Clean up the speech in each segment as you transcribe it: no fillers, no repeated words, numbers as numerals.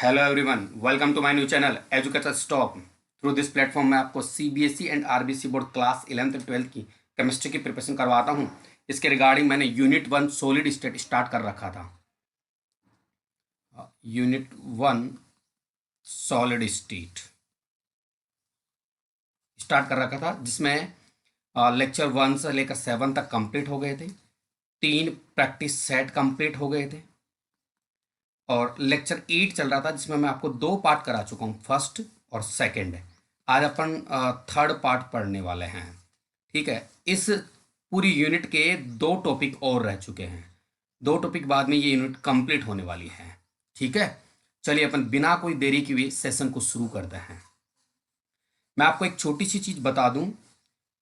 Hello everyone, welcome to my new channel educator stop. Through this platform मैं आपको CBSE and RBC board class 11th और 12th की chemistry की preparation करवाता हूं। इसके रिगार्डिंग मैंने यूनिट 1 सॉलिड स्टेट स्टार्ट कर रखा था। यूनिट 1 सॉलिड स्टेट स्टार्ट कर रखा था, जिसमें लेक्चर 1 से लेकर 7 तक कंप्लीट हो गए थे। 3 प्रैक्टिस सेट कंप्लीट हो गए थे और लेक्चर 8 चल रहा था, जिसमें मैं आपको 2 पार्ट करा चुका हूँ, फर्स्ट और सेकंड। आज अपन थर्ड पार्ट पढ़ने वाले हैं। ठीक है, इस पूरी यूनिट के 2 टॉपिक और रह चुके हैं। 2 टॉपिक बाद में ये यूनिट कंप्लीट होने वाली है। ठीक है, चलिए अपन बिना कोई देरी के हुए सेशन को शुरू करते हैं। मैं आपको एक छोटी सी चीज़ बता दूं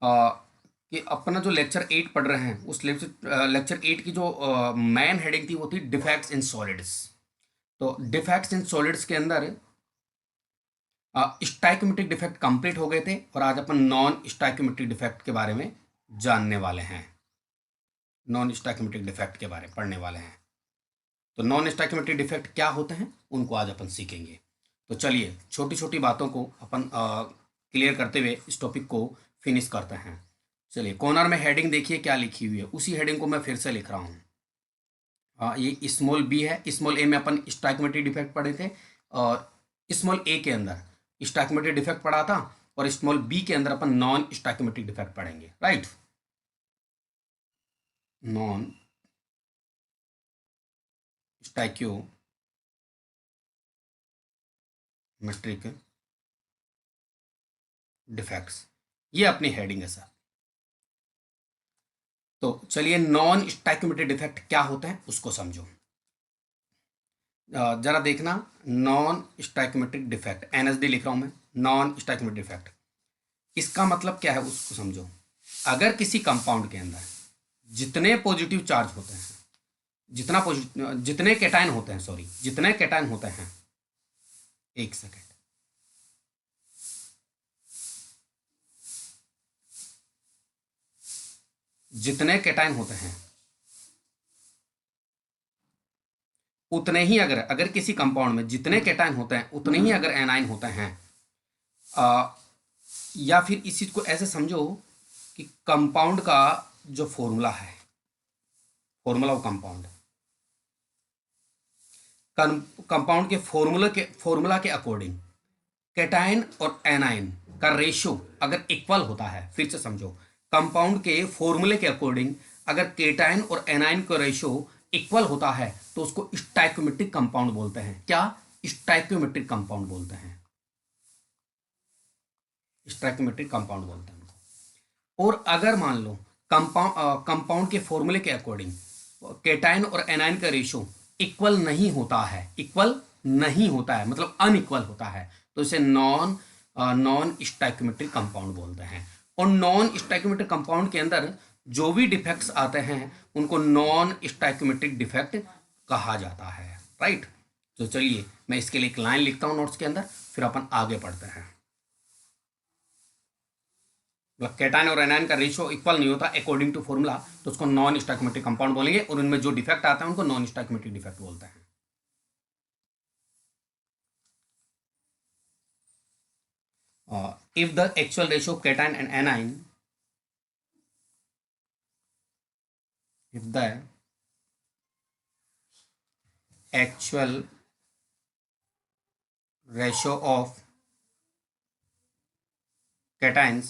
कि अपना जो लेक्चर 8 पढ़ रहे हैं, उस लेक्चर 8 की जो मेन हेडिंग थी वो थी डिफेक्ट्स इन सॉलिड्स। तो डिफेक्ट्स इन सॉलिड्स के अंदर स्टाइकोमेट्रिक डिफेक्ट कंप्लीट हो गए थे और आज अपन नॉन स्टाइकोमेट्रिक डिफेक्ट के बारे में जानने वाले हैं। नॉन स्टाइकोमेट्रिक डिफेक्ट के बारे में पढ़ने वाले हैं। तो नॉन स्टाइकोमेट्रिक डिफेक्ट क्या होते हैं उनको आज अपन सीखेंगे। तो चलिए छोटी छोटी बातों को अपन क्लियर करते हुए इस टॉपिक को फिनिश करते हैं। चलिए, कॉर्नर में हेडिंग देखिए क्या लिखी हुई है, उसी हेडिंग को मैं फिर से लिख रहा हूँ। ये स्मॉल बी है। स्मॉल ए में अपन स्टाइकोमेट्रिक डिफेक्ट पढ़े थे और स्मॉल ए के अंदर स्टाइकोमेट्रिक डिफेक्ट पढ़ा था और स्मॉल बी के अंदर अपन नॉन स्टाइकोमेट्रिक डिफेक्ट पढ़ेंगे। राइट, नॉन स्टाइक्योमेट्रिक डिफेक्ट्स, ये अपनी हेडिंग है सर। तो चलिए, नॉन स्टाइक्योमेट्रिक डिफेक्ट क्या होते हैं उसको समझो। जरा देखना, नॉन स्टाइक्योमेट्रिक डिफेक्ट, एनएसडी लिख रहा हूं मैं, नॉन स्टाइक्योमेट्रिक डिफेक्ट। इसका मतलब क्या है उसको समझो। अगर किसी कंपाउंड के अंदर जितने पॉजिटिव चार्ज होते हैं, जितने कैटायन होते हैं, सॉरी, जितने कैटायन होते हैं, एक सेकेंड, जितने कैटायन होते हैं उतने ही, अगर किसी कंपाउंड में जितने कैटायन होते हैं उतने ही अगर एनाइन होते हैं, या फिर इस चीज को ऐसे समझो कि कंपाउंड का जो फॉर्मूला है, फॉर्मूला ऑफ कंपाउंड, कंपाउंड के फॉर्मूला के अकॉर्डिंग कैटायन और एनायन का रेशियो अगर इक्वल होता है, फिर से समझो, कंपाउंड के फॉर्मूले के अकॉर्डिंग अगर कैटायन और एनायन का रेशियो इक्वल होता है तो उसको स्टाइक्योमेट्रिक कंपाउंड बोलते हैं। क्या? स्टाइक्योमेट्रिक कंपाउंड बोलते हैं। स्टाइक्योमेट्रिक कंपाउंड बोलते हैं उनको। और अगर मान लो कंपाउंड के फॉर्मूले के अकॉर्डिंग कैटायन और एनायन का रेशियो इक्वल नहीं होता है, इक्वल नहीं होता है मतलब अनइक्वल होता है, तो इसे नॉन स्टाइक्योमेट्रिक कंपाउंड बोलते हैं। और नॉन स्टाइक्योमेट्रिक कंपाउंड के अंदर जो भी डिफेक्ट्स आते हैं उनको नॉन स्टाइक्योमेट्रिक डिफेक्ट कहा जाता है। राइट, तो चलिए मैं इसके लिए एक लाइन लिखता हूं नोट्स के अंदर, फिर अपन आगे पढ़ते हैं। मतलब कैटायन और एनायन का रेशियो इक्वल नहीं होता अकॉर्डिंग टू फॉर्मूला, तो उसको नॉन स्टोइकोमेट्रिक कंपाउंड बोलेंगे और उनमें जो डिफेक्ट आता है उनको नॉन स्टोइकोमेट्रिक डिफेक्ट बोलते हैं। If the actual ratio of cation and anion, if the actual ratio of cations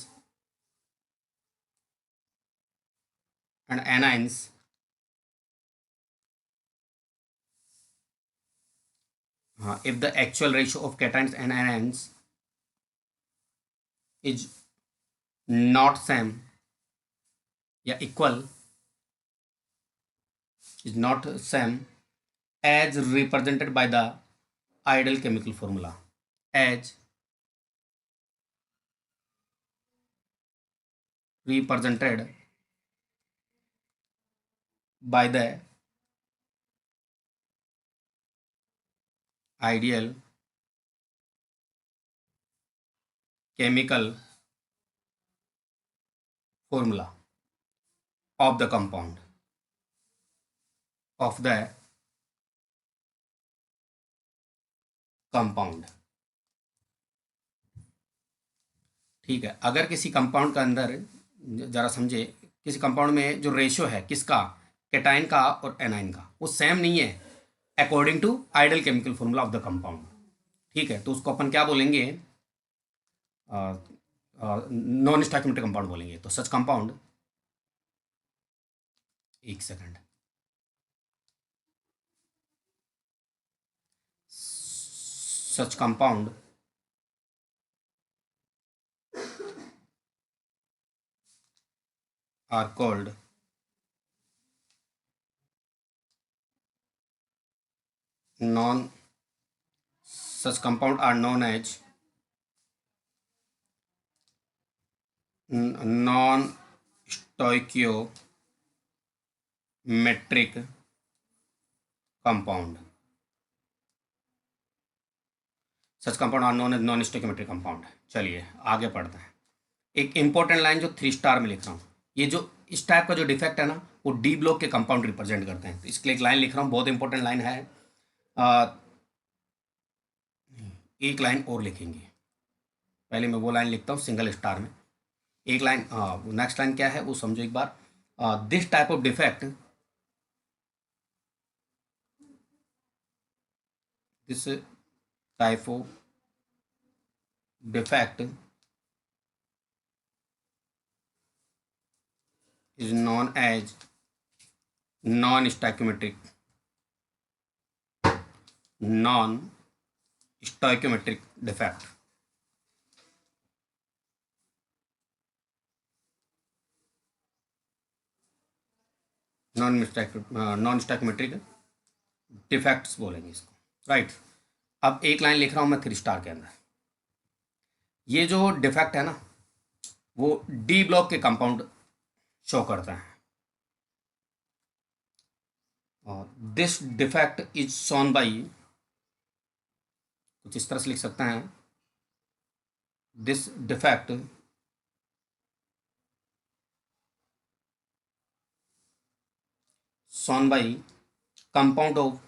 and anions if the actual ratio of cations and anions is not same या equal, is not same as represented by the ideal chemical formula, as represented by the ideal chemical formula of the compound of the compound. ठीक है, अगर किसी compound का अंदर, जरा समझे, किसी कंपाउंड में जो रेशियो है किसका, कैटाइन का और एनाइन का, वो सेम नहीं है according to ideal chemical formula of the compound. ठीक है, तो उसको अपन क्या बोलेंगे, नॉन स्टोइकियोमेट्रिक कंपाउंड बोलेंगे। तो सच कंपाउंड, एक second, such compound are called non, such compound are known as non stoichiometric compound. Such compound are known as non stoichiometric compound. चलिए आगे पढ़ते हैं। एक इंपॉर्टेंट लाइन जो 3 स्टार में लिख रहा हूँ, ये जो इस टाइप का जो डिफेक्ट है ना, वो डी ब्लॉक के कंपाउंड रिप्रेजेंट करते हैं। तो इसके लिए एक लाइन लिख रहा हूँ, बहुत इंपॉर्टेंट लाइन है। एक लाइन और लिखेंगे, पहले मैं वो लाइन लिखता हूँ सिंगल स्टार में। एक लाइन, नेक्स्ट लाइन क्या है वो समझो एक बार। This type of defect, this type of defect is known as non-stoichiometric, non-stoichiometric defect। Non stoichiometric defects बोलेंगे इसको, राइट। अब एक लाइन लिख रहा हूँ मैं 3 स्टार के अंदर। ये जो डिफेक्ट है ना, वो डी ब्लॉक के कंपाउंड शो करता है। This defect is shown by, कुछ इस तरह से लिख सकते हैं, this defect shown by compound of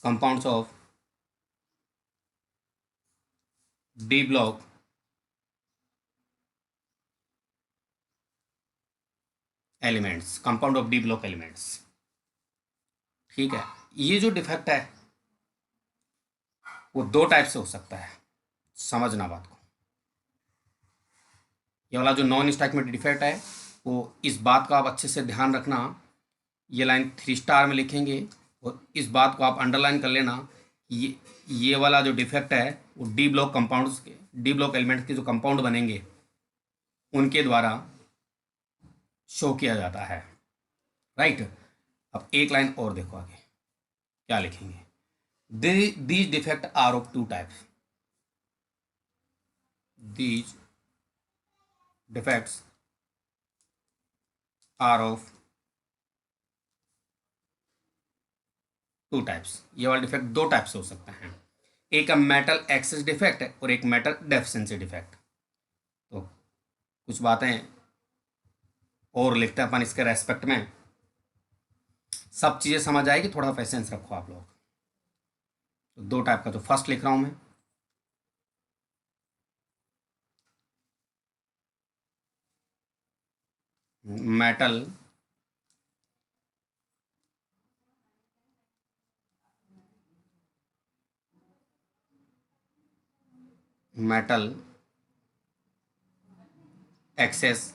compounds of D block elements, compound of D block elements. ठीक है, ये जो डिफेक्ट है वो 2 टाइप से हो सकता है, समझना बात को। ये वाला जो नॉन स्टोइकियोमेट्रिक डिफेक्ट है, वो इस बात का आप अच्छे से ध्यान रखना, ये लाइन 3 स्टार में लिखेंगे और इस बात को आप अंडरलाइन कर लेना। ये वाला जो डिफेक्ट है वो डी ब्लॉक कंपाउंड्स के, डी ब्लॉक एलिमेंट्स के जो कंपाउंड बनेंगे उनके द्वारा शो किया जाता है, राइट। अब एक लाइन और देखो आगे क्या लिखेंगे, these defect are of 2 types, these defects are of 2 types। ये वाला डिफेक्ट 2 टाइप से हो सकते हैं, एक मेटल एक्सेस डिफेक्ट है और एक मेटल डेफिशिएंसी डिफेक्ट। तो कुछ बातें और लिखते हैं अपन इसके रेस्पेक्ट में, सब चीज़ें समझ आएगी, थोड़ा पेशेंस रखो आप लोग। तो 2 टाइप का, तो फर्स्ट लिख रहा हूं मैं, मेटल मेटल एक्सेस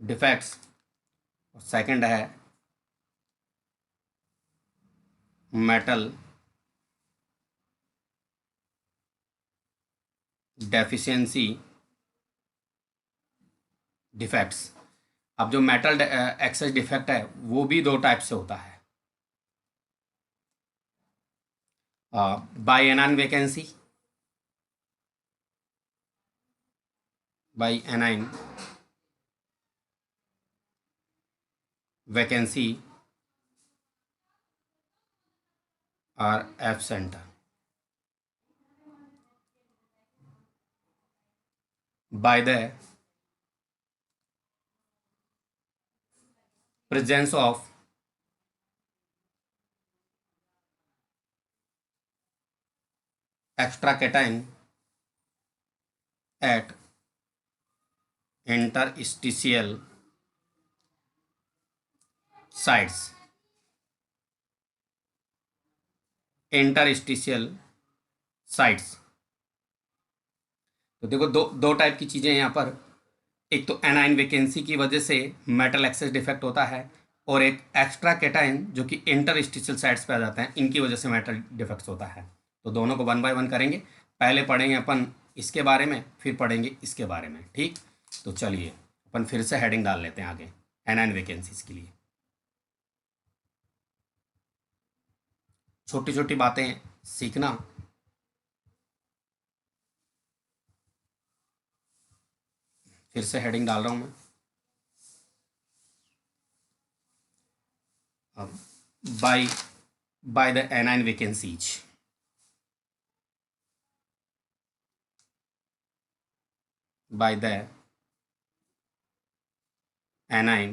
डिफेक्ट्स, और सेकंड है मेटल डेफिशिएंसी डिफेक्ट्स। अब जो मेटल एक्सेस डिफेक्ट है वो भी 2 टाइप से होता है, by anion vacancy, by anion vacancy are absent, by the presence of extra cation at interstitial sites. Interstitial sites, तो देखो दो दो टाइप की चीज़ें यहाँ पर। एक तो एनाइन वैकेंसी की वजह से मेटल एक्सेस डिफेक्ट होता है, और एक एक्स्ट्रा कैटाइन जो कि इंटरस्टिशियल साइट्स पे आ जाते हैं, इनकी वजह से मेटल डिफेक्ट्स होता है। तो दोनों को 1 बाय 1 करेंगे। पहले पढ़ेंगे अपन इसके बारे में, फिर पढ़ेंगे इसके बारे में, ठीक। तो चलिए अपन फिर से हेडिंग डाल लेते हैं आगे एनाइन वैकेंसीज के लिए। छोटी छोटी बातें सीखना। फिर से हेडिंग डाल रहा हूँ मैं। अब by the A9 vacancies, by the anion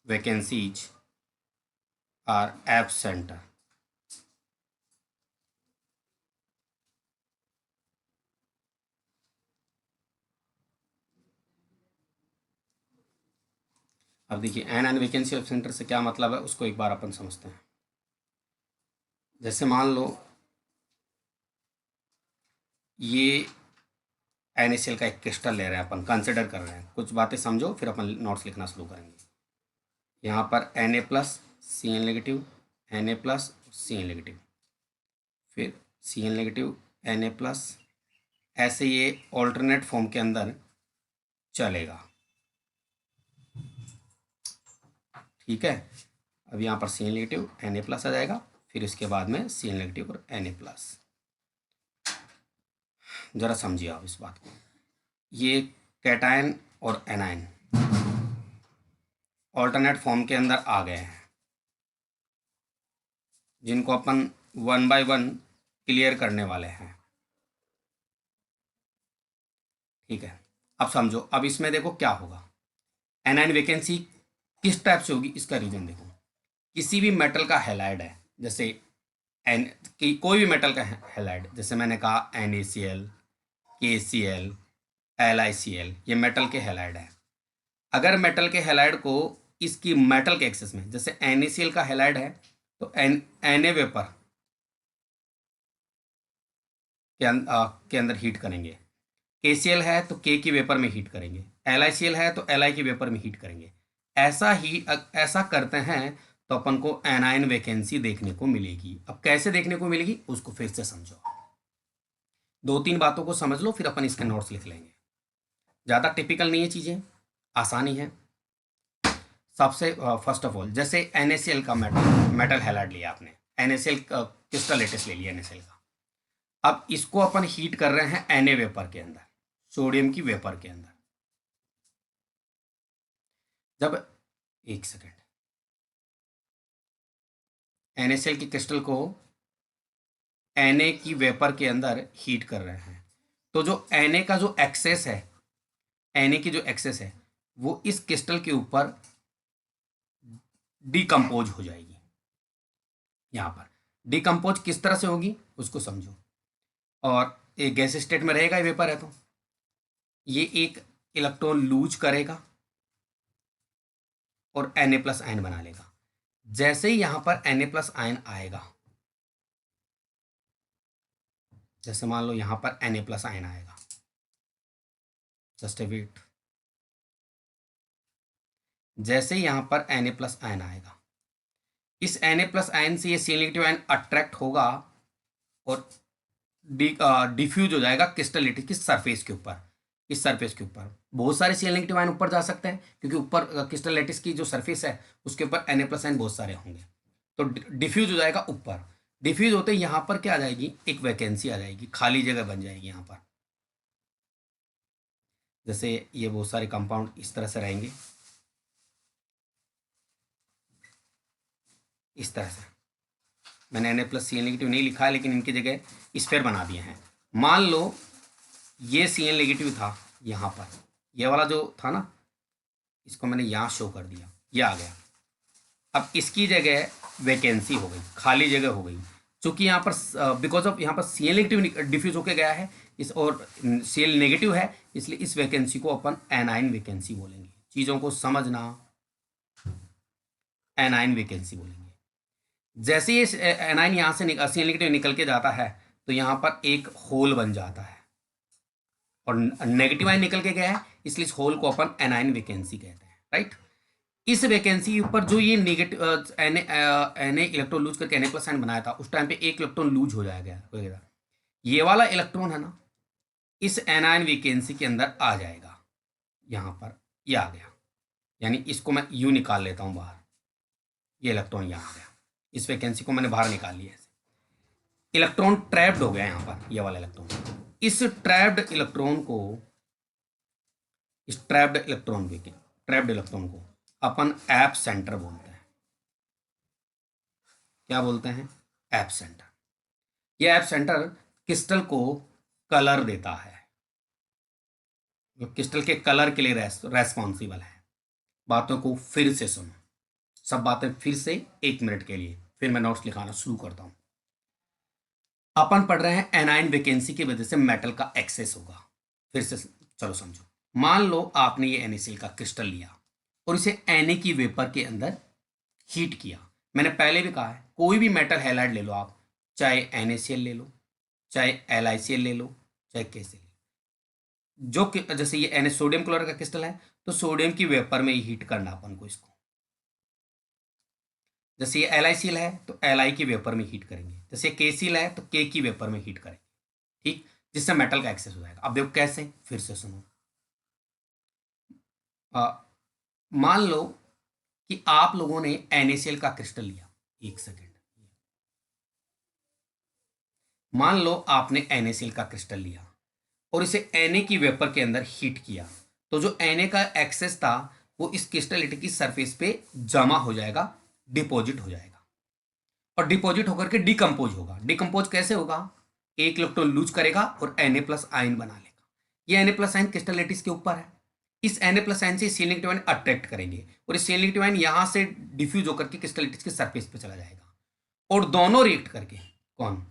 vacancies are absent. अब देखिए एनाइन वैकेंसी ऑफ सेंटर से क्या मतलब है, उसको एक बार अपन समझते हैं। जैसे मान लो ये NaCl का एक क्रिस्टल ले रहे हैं, अपन कंसिडर कर रहे हैं। कुछ बातें समझो, फिर अपन नोट्स लिखना शुरू करेंगे। यहाँ पर Na plus Cl negative, Na plus Cl negative, फिर Cl नेगेटिव Na प्लस, ऐसे ये ऑल्टरनेट फॉर्म के अंदर चलेगा, ठीक है। अब यहाँ पर Cl नेगेटिव Na प्लस आ जाएगा, फिर इसके बाद में Cl नेगेटिव और Na प्लस। जरा समझिए आप इस बात को। ये कैटायन और एनायन ऑल्टरनेट फॉर्म के अंदर आ गए हैं, जिनको अपन 1 बाय 1 क्लियर करने वाले हैं, ठीक है। अब समझो, अब इसमें देखो क्या होगा। एनायन वैकेंसी किस टाइप से होगी, इसका रीजन देखो। किसी भी मेटल का हैलाइड है, जैसे कोई भी मेटल का हैलाइड, जैसे मैंने कहा NaCl, KCl, LiCl, ये मेटल के हैलाइड है। अगर मेटल के हैलाइड को इसकी मेटल के एक्सेस में, जैसे NaCl का हैलाइड है तो Na वेपर के अंदर हीट करेंगे। KCl है तो K की वेपर में हीट करेंगे। LiCl है तो Li की वेपर में हीट करेंगे। ऐसा करते हैं तो अपन को एनाइन वैकेंसी देखने को मिलेगी। अब कैसे देखने को मिलेगी उसको फिर से समझो, 2-3 बातों को समझ लो, फिर अपन इसके नोट्स लिख लेंगे। ज़्यादा टिपिकल नहीं है चीज़ें, आसानी है। सबसे फर्स्ट ऑफ ऑल, जैसे NaCl का मेटल हैलाइड लिया आपने, NaCl क्रिस्टल लेटेस्ट ले लिया NaCl का। अब इसको अपन हीट कर रहे हैं Na वेपर के अंदर, सोडियम की वेपर के अंदर। जब एक सेकेंड, NaCl की क्रिस्टल को Na की वेपर के अंदर हीट कर रहे हैं, तो जो Na का जो एक्सेस है, Na की जो एक्सेस है वो इस क्रिस्टल के ऊपर डिकम्पोज हो जाएगी। यहाँ पर डिकम्पोज किस तरह से होगी उसको समझो। और एक गैस स्टेट में रहेगा, ये वेपर है, तो ये एक इलेक्ट्रॉन लूज करेगा और Na प्लस आयन बना लेगा। जैसे ही यहाँ पर Na प्लस आयन आएगा, जैसे मान लो यहाँ पर Na प्लस आयन आएगा, जस्ट ए वेट। जैसे ही यहाँ पर Na प्लस आयन आएगा, इस Na प्लस आयन से ये Cl नेगेटिव आयन अट्रैक्ट होगा और डिफ्यूज हो जाएगा क्रिस्टलिटी की सरफेस के ऊपर। इस सरफेस के ऊपर बहुत सारे Cl नेगेटिव आयन ऊपर जा सकते हैं, क्योंकि ऊपर क्रिस्टल लैटिस की जो सरफेस है उसके ऊपर Na प्लस आयन बहुत सारे होंगे, तो डिफ्यूज हो जाएगा ऊपर। डिफ्यूज होते ही यहाँ पर क्या आ जाएगी, एक वैकेंसी आ जाएगी, खाली जगह बन जाएगी यहाँ पर। जैसे ये बहुत सारे कंपाउंड इस तरह से रहेंगे, इस तरह से। मैंने Na प्लस Cl नेगेटिव नहीं लिखा है, लेकिन इनकी जगह स्फेयर बना दिए हैं। मान लो ये Cl नेगेटिव था यहाँ पर, ये वाला जो था ना, इसको मैंने यहाँ शो कर दिया, ये आ गया। अब इसकी जगह वैकेंसी हो गई, खाली जगह हो गई। चूंकि यहाँ पर बिकॉज ऑफ यहाँ पर Cl नेगेटिव डिफ्यूज होके गया है इस, और Cl नेगेटिव है, इसलिए इस वैकेंसी को अपन एनाइन वैकेंसी बोलेंगे। चीज़ों को समझना, एनाइन वैकेंसी बोलेंगे। जैसे ये एनाइन यहाँ से Cl नेगेटिव निकल के जाता है तो यहाँ पर एक होल बन जाता है, और नेगेटिव आयन निकल के गया है, इसलिए इस होल को अपन एनाइन वैकेंसी कहते हैं, राइट। इस वैकेंसी के ऊपर जो ये नेगेटिव एन इलेक्ट्रॉन लूज करके Na प्लस आयन बनाया था, उस टाइम पे एक इलेक्ट्रॉन लूज हो जाएगा, ये वाला इलेक्ट्रॉन है ना, इस एनाइन वैकेंसी के अंदर आ जाएगा। यहाँ पर ये आ गया, यानी इसको मैं यू निकाल लेता हूँ बाहर, ये इलेक्ट्रॉन यहाँ आ गया, इस वैकेंसी को मैंने बाहर निकाल लिया। इलेक्ट्रॉन ट्रैप्ड हो गया यहाँ पर, ये वाला इलेक्ट्रॉन। इस ट्रैप्ड इलेक्ट्रॉन को अपन एप सेंटर बोलते हैं। क्या बोलते हैं? App centre. ये एप सेंटर क्रिस्टल को कलर देता है, जो क्रिस्टल के कलर के लिए रेस्पॉन्सिबल है। बातों को फिर से सुनो, सब बातें फिर से 1 मिनट के लिए, फिर मैं नोट्स लिखाना शुरू करता हूं। अपन पढ़ रहे हैं एनाइन वैकेंसी की वजह से मेटल का एक्सेस होगा। फिर से चलो समझो। मान लो आपने ये NaCl का क्रिस्टल लिया और इसे Na की वेपर के अंदर हीट किया। मैंने पहले भी कहा है, कोई भी मेटल हैलाइड ले लो आप, चाहे NaCl ले लो, चाहे LiCl ले लो, चाहे KCl ले लो। जो जैसे ये Na सोडियम क्लोराइड का क्रिस्टल है, तो सोडियम की वेपर में ही हीट करना अपन को इसको। जैसे ये LiCl है तो Li की वेपर में हीट करेंगे, जैसे KCl है तो K की वेपर में हीट करेंगे, ठीक, जिससे मेटल का एक्सेस हो जाएगा। अब देखो कैसे, फिर से सुनो। मान लो कि आप लोगों ने NaCl का क्रिस्टल लिया, 1 सेकेंड। मान लो आपने NaCl का क्रिस्टल लिया और इसे Na की वेपर के अंदर हीट किया, तो जो Na का एक्सेस था वो इस क्रिस्टलिटी की सरफेस पे जमा हो जाएगा, डिपॉजिट हो जाएगा, और डिपॉजिट होकर के डिकम्पोज होगा। डिकम्पोज कैसे होगा? एक इलेक्ट्रॉन लूज करेगा और Na प्लस आयन बना लेगा। ये Na प्लस आयन क्रिस्टलिटीज के ऊपर है। इस Na प्लस आयन से Cl नेगेटिव आयन अट्रैक्ट करेंगे और इस Cl नेगेटिव आयन यहाँ से डिफ्यूज होकर के क्रिस्टलिटीज के सरफेस पे चला जाएगा, और दोनों रिएक्ट करके, कौन?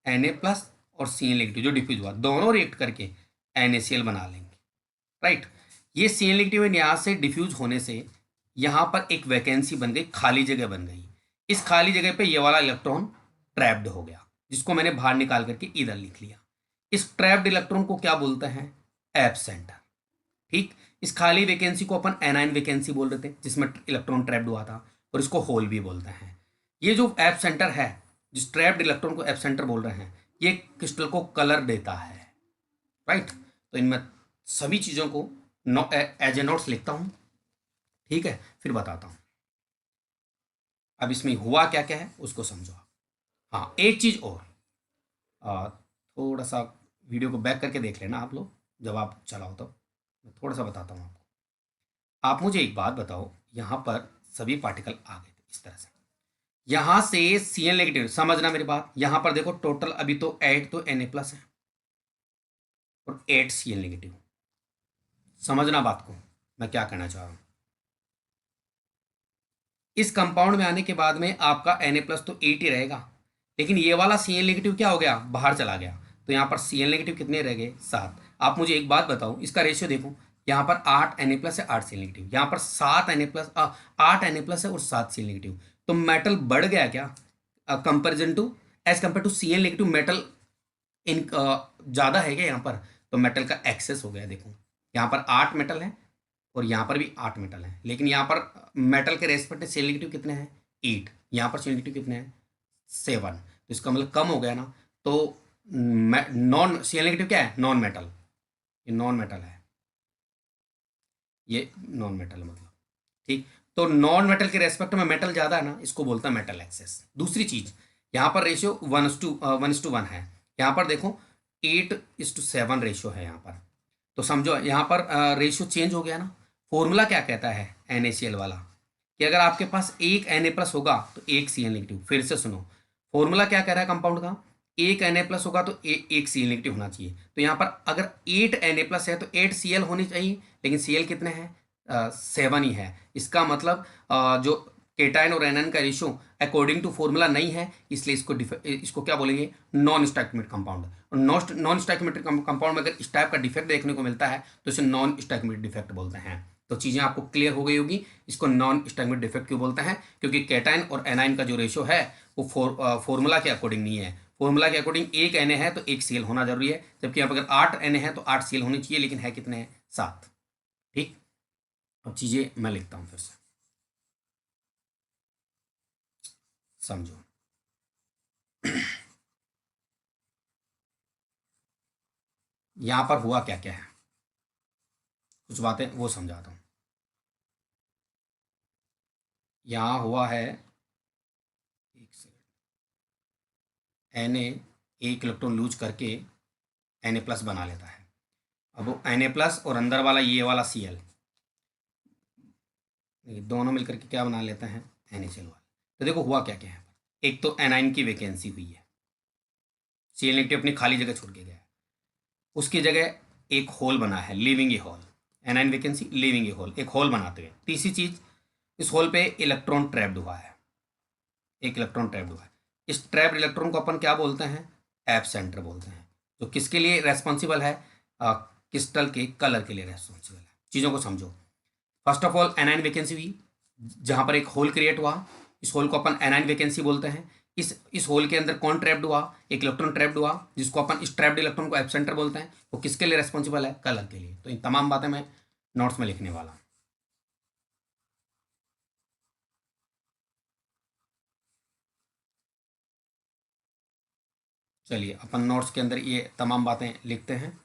Na प्लस और Cl नेगेटिव जो डिफ्यूज हुआ, दोनों रिएक्ट करके NaCl बना लेंगे, राइट। ये Cl नेगेटिव आयन यहाँ से डिफ्यूज होने से यहाँ पर एक वैकेंसी बन गई, खाली जगह बन गई। इस खाली जगह पे ये वाला इलेक्ट्रॉन ट्रैप्ड हो गया, जिसको मैंने बाहर निकाल करके इधर लिख लिया। इस ट्रैप्ड इलेक्ट्रॉन को क्या बोलते हैं? एप सेंटर, ठीक। इस खाली वैकेंसी को अपन एनाइन वैकेंसी बोल रहे थे, जिसमें इलेक्ट्रॉन ट्रैप्ड हुआ था, और इसको होल भी बोलते हैं। ये जो एप सेंटर है, जिस ट्रैप्ड इलेक्ट्रॉन को एप सेंटर बोल रहे हैं, ये क्रिस्टल को कलर देता है, राइट। तो इनमें सभी चीज़ों को एज ए नोट्स लिखता हूँ, ठीक है, फिर बताता हूँ। अब इसमें हुआ क्या क्या है उसको समझो आप। हाँ, एक चीज़ और, थोड़ा सा वीडियो को बैक करके देख लेना आप लोग, जब आप चलाओ तो मैं थोड़ा सा बताता हूँ आपको। आप मुझे एक बात बताओ, यहाँ पर सभी पार्टिकल आ गए थे इस तरह से, यहाँ से Cl नेगेटिव, समझना मेरी बात। यहाँ पर देखो टोटल अभी तो 8 तो Na प्लस है और 8 Cl नेगेटिव। समझना बात को, मैं क्या कहना चाह रहा हूँ। इस कंपाउंड में आने के बाद में आपका Na प्लस तो 8 ही रहेगा, लेकिन ये वाला Cl नेगेटिव क्या हो गया? बाहर चला गया। तो यहाँ पर Cl नेगेटिव कितने रह गए? 7। आप मुझे एक बात बताओ, इसका रेशियो देखो, यहाँ पर 8 Na प्लस है, 8 Cl नेगेटिव, यहाँ पर 8 Na प्लस है और 7 Cl नेगेटिव। तो मेटल बढ़ गया क्या comparison to, as compared to Cl negative? Metal इन ज़्यादा है क्या यहाँ पर? तो मेटल का एक्सेस हो गया। देखो यहाँ पर 8 मेटल है और यहाँ पर भी 8 मेटल है, लेकिन यहाँ पर मेटल के रेस्पेक्ट में Cl नेगेटिव कितने हैं? 8। यहाँ पर Cl नेगेटिव कितने हैं? 7। तो इसका मतलब कम हो गया ना। तो नॉन Cl नेगेटिव क्या है? नॉन मेटल, ये नॉन मेटल है, ये नॉन मेटल मतलब, ठीक। तो नॉन मेटल के रेस्पेक्ट में मेटल ज़्यादा है ना, इसको बोलता है मेटल एक्सेस। दूसरी चीज़, यहाँ पर रेशियो 1:1 है, यहाँ पर देखो 8:7 रेशियो है यहाँ पर। तो समझो यहाँ पर रेशियो चेंज हो गया ना। फॉर्मूला क्या कहता है NaCl वाला, कि अगर आपके पास एक Na प्लस होगा तो एक Cl नेगेटिव। फिर से सुनो, फॉर्मूला क्या कह रहा है कंपाउंड का? एक Na+ होगा तो एक Cl नेगेटिव होना चाहिए। तो यहाँ पर अगर 8 Na+ है तो 8 Cl होनी चाहिए, लेकिन Cl कितने हैं? 7 ही है। इसका मतलब जो केटायन और एनायन का रेशियो अकॉर्डिंग टू फॉर्मूला नहीं है, इसलिए इसको क्या बोलेंगे? Non stoichiometric compound. और नॉन स्टोइकियोमेट्रिक कंपाउंड में अगर इस टाइप का डिफेक्ट देखने को मिलता है तो इसे नॉन स्टोइकियोमेट्रिक डिफेक्ट बोलते हैं। तो चीज़ें आपको क्लियर हो गई होगी। इसको नॉन स्टोइकियोमेट्रिक डिफेक्ट क्यों बोलते हैं? क्योंकि केटायन और एनायन का जो रेशियो है वो फॉर्मूला के अकॉर्डिंग नहीं है। फॉर्मूला के अकॉर्डिंग एक Na है तो एक Cl होना जरूरी है, जबकि यहाँ पर अगर 8 Na है तो 8 Cl होनी चाहिए, लेकिन है कितने हैं? 7। ठीक। अब चीज़ें मैं लिखता हूँ फिर से, समझो। यहाँ पर हुआ क्या क्या है, कुछ बातें वो समझाता हूँ। यहाँ हुआ है, एक सेकंड, Na एक इलेक्ट्रॉन लूज करके Na+ बना लेता है। अब वो Na+ और अंदर वाला ये वाला Cl, ये दोनों मिलकर के क्या बना लेते हैं? NaCl वाला। तो देखो हुआ क्या क्या है। एक तो एनाइन की वैकेंसी हुई है, Cl नेगेटिव अपनी खाली जगह छोड़ के गया है, उसकी जगह एक होल बना है, living a whole. A9 vacancy, living a hole, एक होल बनाते हुए। तीसरी चीज, इस होल पे इलेक्ट्रॉन ट्रैप्ड हुआ है, एक इलेक्ट्रॉन ट्रैप्ड हुआ है। इस ट्रैप्ड इलेक्ट्रॉन को अपन क्या बोलते हैं? एप सेंटर बोलते हैं। तो किसके लिए रेस्पॉन्सिबल है? क्रिस्टल के कलर के लिए रेस्पॉन्सिबल है। चीज़ों को समझो। First of all A9 vacancy हुई, जहाँ पर एक होल क्रिएट हुआ, इस होल को अपन एनाइन वैकेंसी बोलते हैं। इस होल के अंदर कौन ट्रैप्ड हुआ? एक इलेक्ट्रॉन ट्रैप्ड हुआ, जिसको अपन इस ट्रैप्ड इलेक्ट्रॉन को एब्सेंटर बोलते हैं। वो किसके लिए रेस्पॉन्सिबल है? कलर के लिए। तो इन तमाम बातें मैं नोट्स में लिखने वाला हूँ। चलिए अपन नोट्स के अंदर ये तमाम बातें लिखते हैं।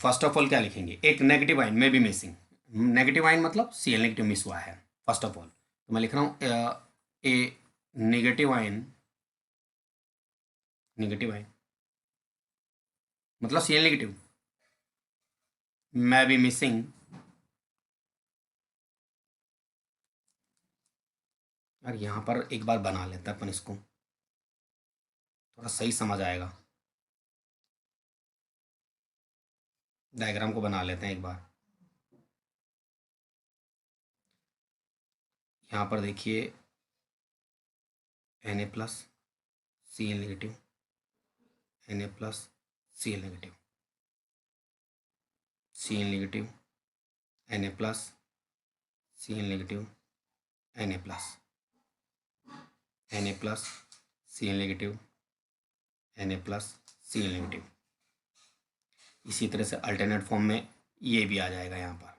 फर्स्ट ऑफ ऑल क्या लिखेंगे? एक नेगेटिव आइन में बी मिसिंग। नेगेटिव आइन मतलब Cl नेगेटिव मिस हुआ है फर्स्ट ऑफ ऑल। तो मैं लिख रहा हूँ ए नेगेटिव आइन, नेगेटिव आइन मतलब Cl नेगेटिव मैं बी मिसिंग। और यहाँ पर एक बार बना लेते हैं अपन इसको, थोड़ा सही समझ आएगा। डायग्राम को बना लेते हैं एक बार। यहाँ पर देखिए Na+ Cl negative, Na+ Cl negative, Cl negative, Na+ Cl negative, Na+, Na+ Cl negative, Na+ Cl negative. इसी तरह से अल्टरनेट फॉर्म में ये भी आ जाएगा यहाँ पर।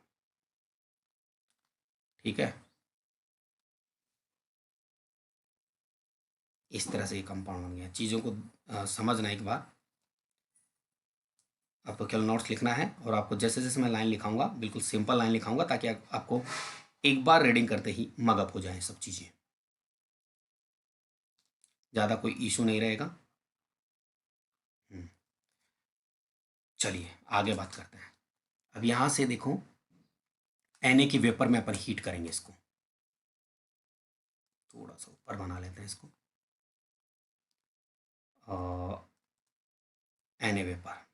ठीक है, इस तरह से ये कंपाउंड बन गया। चीज़ों को समझना एक बार। आपको केवल नोट्स लिखना है, और आपको जैसे जैसे मैं लाइन लिखाऊंगा बिल्कुल सिंपल लाइन लिखाऊंगा, ताकि आपको एक बार रीडिंग करते ही मगअप हो जाए सब चीज़ें, ज़्यादा कोई इशू नहीं रहेगा। हम्म, चलिए आगे बात करते हैं। अब यहाँ से देखो, Na की वेपर में अपन हीट करेंगे इसको। थोड़ा सा ऊपर बना लेते हैं इसको। Na वेपर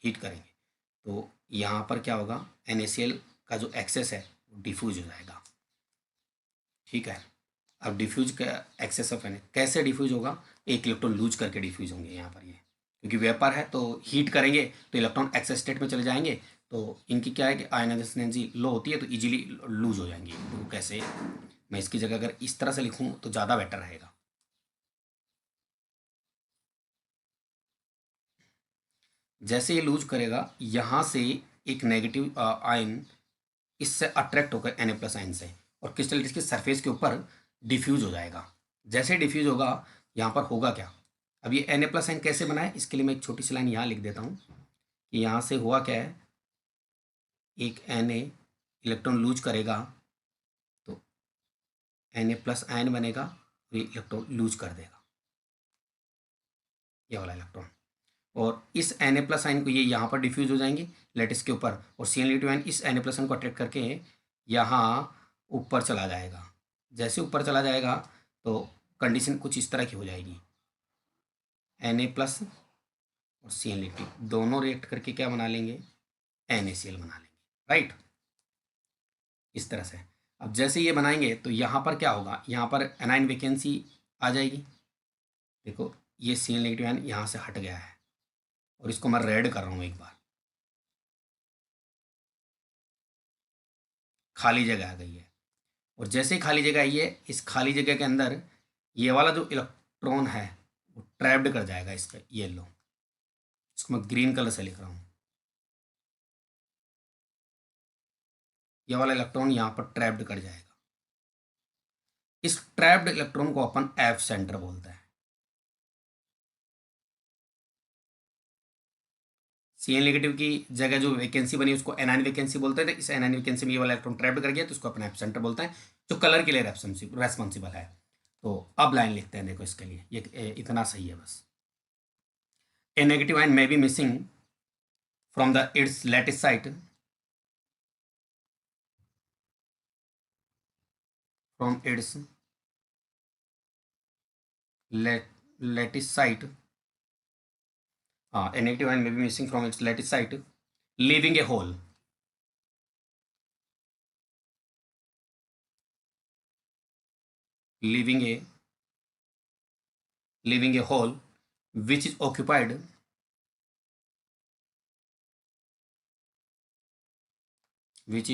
हीट करेंगे तो यहाँ पर क्या होगा? NaCl का जो एक्सेस है वो डिफ्यूज हो जाएगा। ठीक है, अब डिफ्यूज का एक्सेस ऑफ एन कैसे डिफ्यूज होगा? एक इलेक्ट्रॉन लूज करके डिफ्यूज होंगे यहाँ पर ये, क्योंकि वेपर है तो हीट करेंगे तो इलेक्ट्रॉन एक्सेस स्टेट में चले जाएंगे। तो इनकी क्या है कि आयनाइजेशन एनर्जी लो होती है, तो इजीली लूज हो जाएंगी। तो कैसे? मैं इसकी जगह अगर इस तरह से लिखूँ तो ज़्यादा बेटर रहेगा। जैसे ये लूज करेगा, यहाँ से एक नेगेटिव आयन इससे अट्रैक्ट होकर Na+ आयन से, और क्रिस्टल डिस्क की सरफेस के ऊपर डिफ्यूज हो जाएगा। जैसे डिफ्यूज होगा, यहाँ पर होगा क्या? अब ये Na+ आयन कैसे बना है, इसके लिए मैं एक छोटी सी लाइन यहाँ लिख देता हूँ कि यहाँ से हुआ क्या है, एक Na इलेक्ट्रॉन लूज करेगा तो Na+ आयन बनेगा, और ये इलेक्ट्रॉन लूज कर देगा। ये वाला इलेक्ट्रॉन, और इस Na+ आयन को ये यहाँ पर डिफ्यूज हो जाएंगे लेटिस के ऊपर, और Cl आयन इस Na+ आयन को अट्रैक्ट करके यहाँ ऊपर चला जाएगा। जैसे ऊपर चला जाएगा तो कंडीशन कुछ इस तरह की हो जाएगी, Na+ और Cl दोनों रिएक्ट करके क्या बना लेंगे, NaCl बना लेंगे, राइट। इस तरह से अब जैसे ये बनाएंगे तो यहाँ पर क्या होगा, यहाँ पर एनाइन वैकेंसी आ जाएगी। देखो ये Cl आयन यहाँ से हट गया है, और इसको मैं रेड कर रहा हूँ एक बार, खाली जगह आ गई है। और जैसे ही खाली जगह आई है, इस खाली जगह के अंदर ये वाला जो इलेक्ट्रॉन है वो ट्रैप्ड कर जाएगा, इसका येलो, इसको मैं ग्रीन कलर से लिख रहा हूँ। ये वाला इलेक्ट्रॉन यहाँ पर ट्रैप्ड कर जाएगा। इस ट्रैप्ड इलेक्ट्रॉन को अपन एफ सेंटर बोलते हैं। Cl की जगह जो वैकेंसी बनी उसको एनाइन वैकेंसी बोलते थे। इस एनाइन वैकेंसी में ये वाला इलेक्ट्रॉन ट्रैप्ड कर गया तो उसको अपन एफ सेंटर बोलते हैं, जो कलर के लिए रेस्पॉन्सिबल है। तो अब लाइन लिखते हैं, देखो इसके लिए ये इतना सही है बस। A negative ion may be missing from the its lattice site from its lattice site. A negative ion may be missing from its lattice site, leaving a hole. Leaving a hole which is occupied which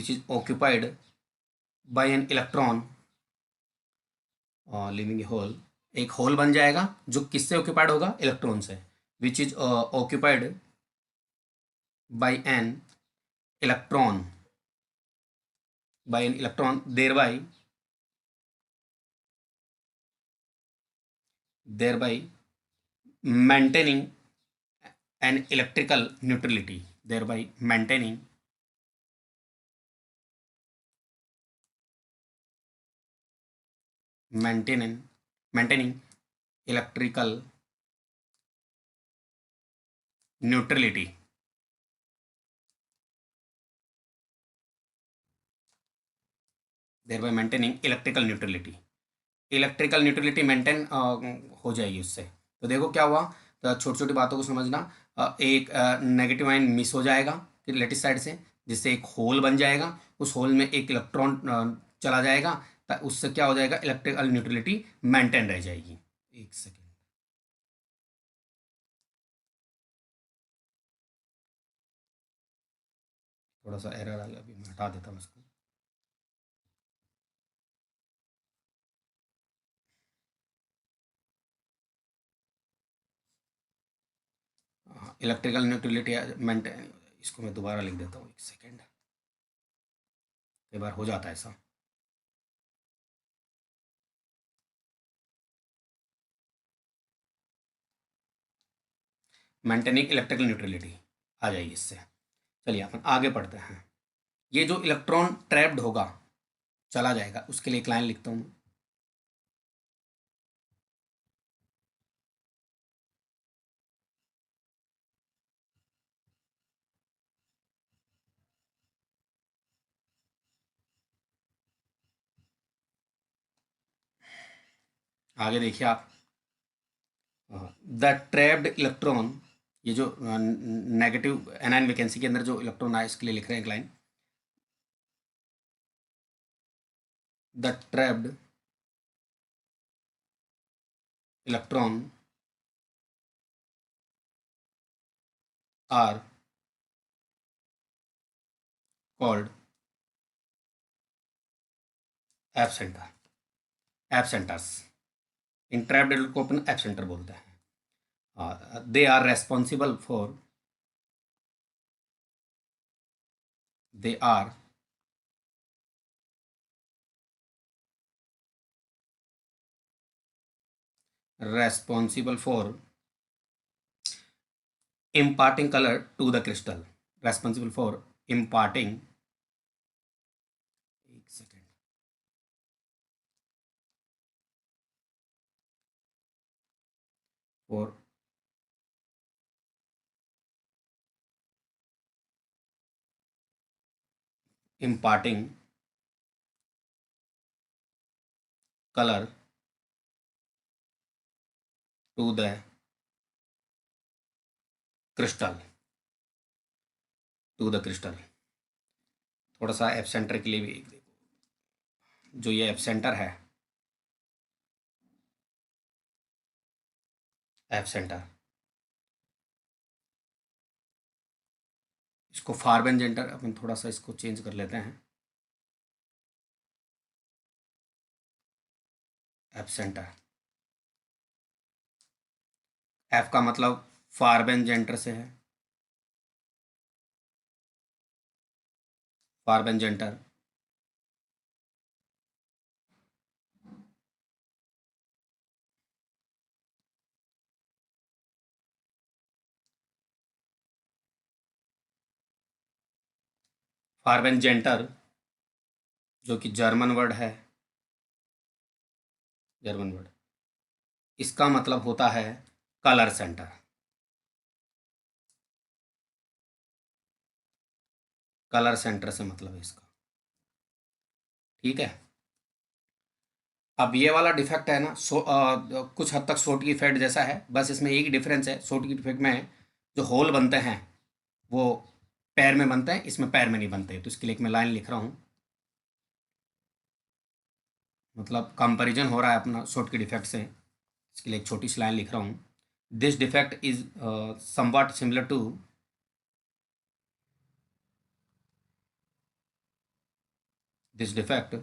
is occupied by an electron. Living a hole, एक hole बन जाएगा जो किससे occupied होगा, electron से, which is occupied by an electron, thereby maintaining an electrical neutrality, thereby maintaining electrical neutrality. Thereby maintaining electrical neutrality. Electrical neutrality maintain हो जाएगी उससे। तो देखो क्या हुआ, तो छोटी छोटी बातों को समझना। एक नेगेटिव आयन मिस हो जाएगा लेटिस साइड से, जिससे एक होल बन जाएगा, उस होल में एक इलेक्ट्रॉन चला जाएगा, तो उससे क्या हो जाएगा, इलेक्ट्रिकल न्यूट्रलिटी मेंटेन रह जाएगी। एक सेकेंड, थोड़ा सा एरर आ गया, अभी मैं हटा देता हूँ इसको। इलेक्ट्रिकल न्यूट्रलिटी मेंटेन, इसको मैं दोबारा लिख देता हूँ, एक सेकेंड, कई बार हो जाता है ऐसा। मेंटेनिंग इलेक्ट्रिकल न्यूट्रलिटी आ जाएगी इससे। चलिए अपन आगे पढ़ते हैं। ये जो इलेक्ट्रॉन ट्रैप्ड होगा, चला जाएगा, उसके लिए एक लाइन लिखता हूँ। आगे देखिए आप, द ट्रैप्ड इलेक्ट्रॉन, ये जो नेगेटिव एनाइन वैकेंसी के अंदर जो इलेक्ट्रॉन आया, इसके लिए लिख रहे हैं एक line, the trapped electron are called F centres. इन ट्रैप्ड को अपन एब्सेंटर बोलते हैं। They are responsible for, they are responsible for imparting color to the crystal, responsible for imparting, एक second, for imparting color to the crystal, थोड़ा सा F centre के लिए भी देखो, जो ये एफ सेंटर है, एफ सेंटर, इसको फार्बेंजेंटर, अपन थोड़ा सा इसको चेंज कर लेते हैं, एफ सेंटर, एफ का मतलब फार्बेंजेंटर से है, फार्बेंजेंटर, फार्बेंजेंटर जो कि जर्मन वर्ड है, जर्मन वर्ड, इसका मतलब होता है कलर सेंटर, कलर सेंटर से मतलब है इसका, ठीक है। अब ये वाला डिफेक्ट है ना, कुछ हद तक सोट की इफेक्ट जैसा है, बस इसमें एक ही डिफरेंस है, सोट की इफेक्ट में जो होल बनते हैं वो पैर में बनते हैं, इसमें पैर में नहीं बनते, तो इसके लिए एक मैं लाइन लिख रहा हूँ, मतलब कंपैरिजन हो रहा है अपना सोट की डिफेक्ट से, इसके लिए एक छोटी सी लाइन लिख रहा हूँ, this defect is somewhat similar to this defect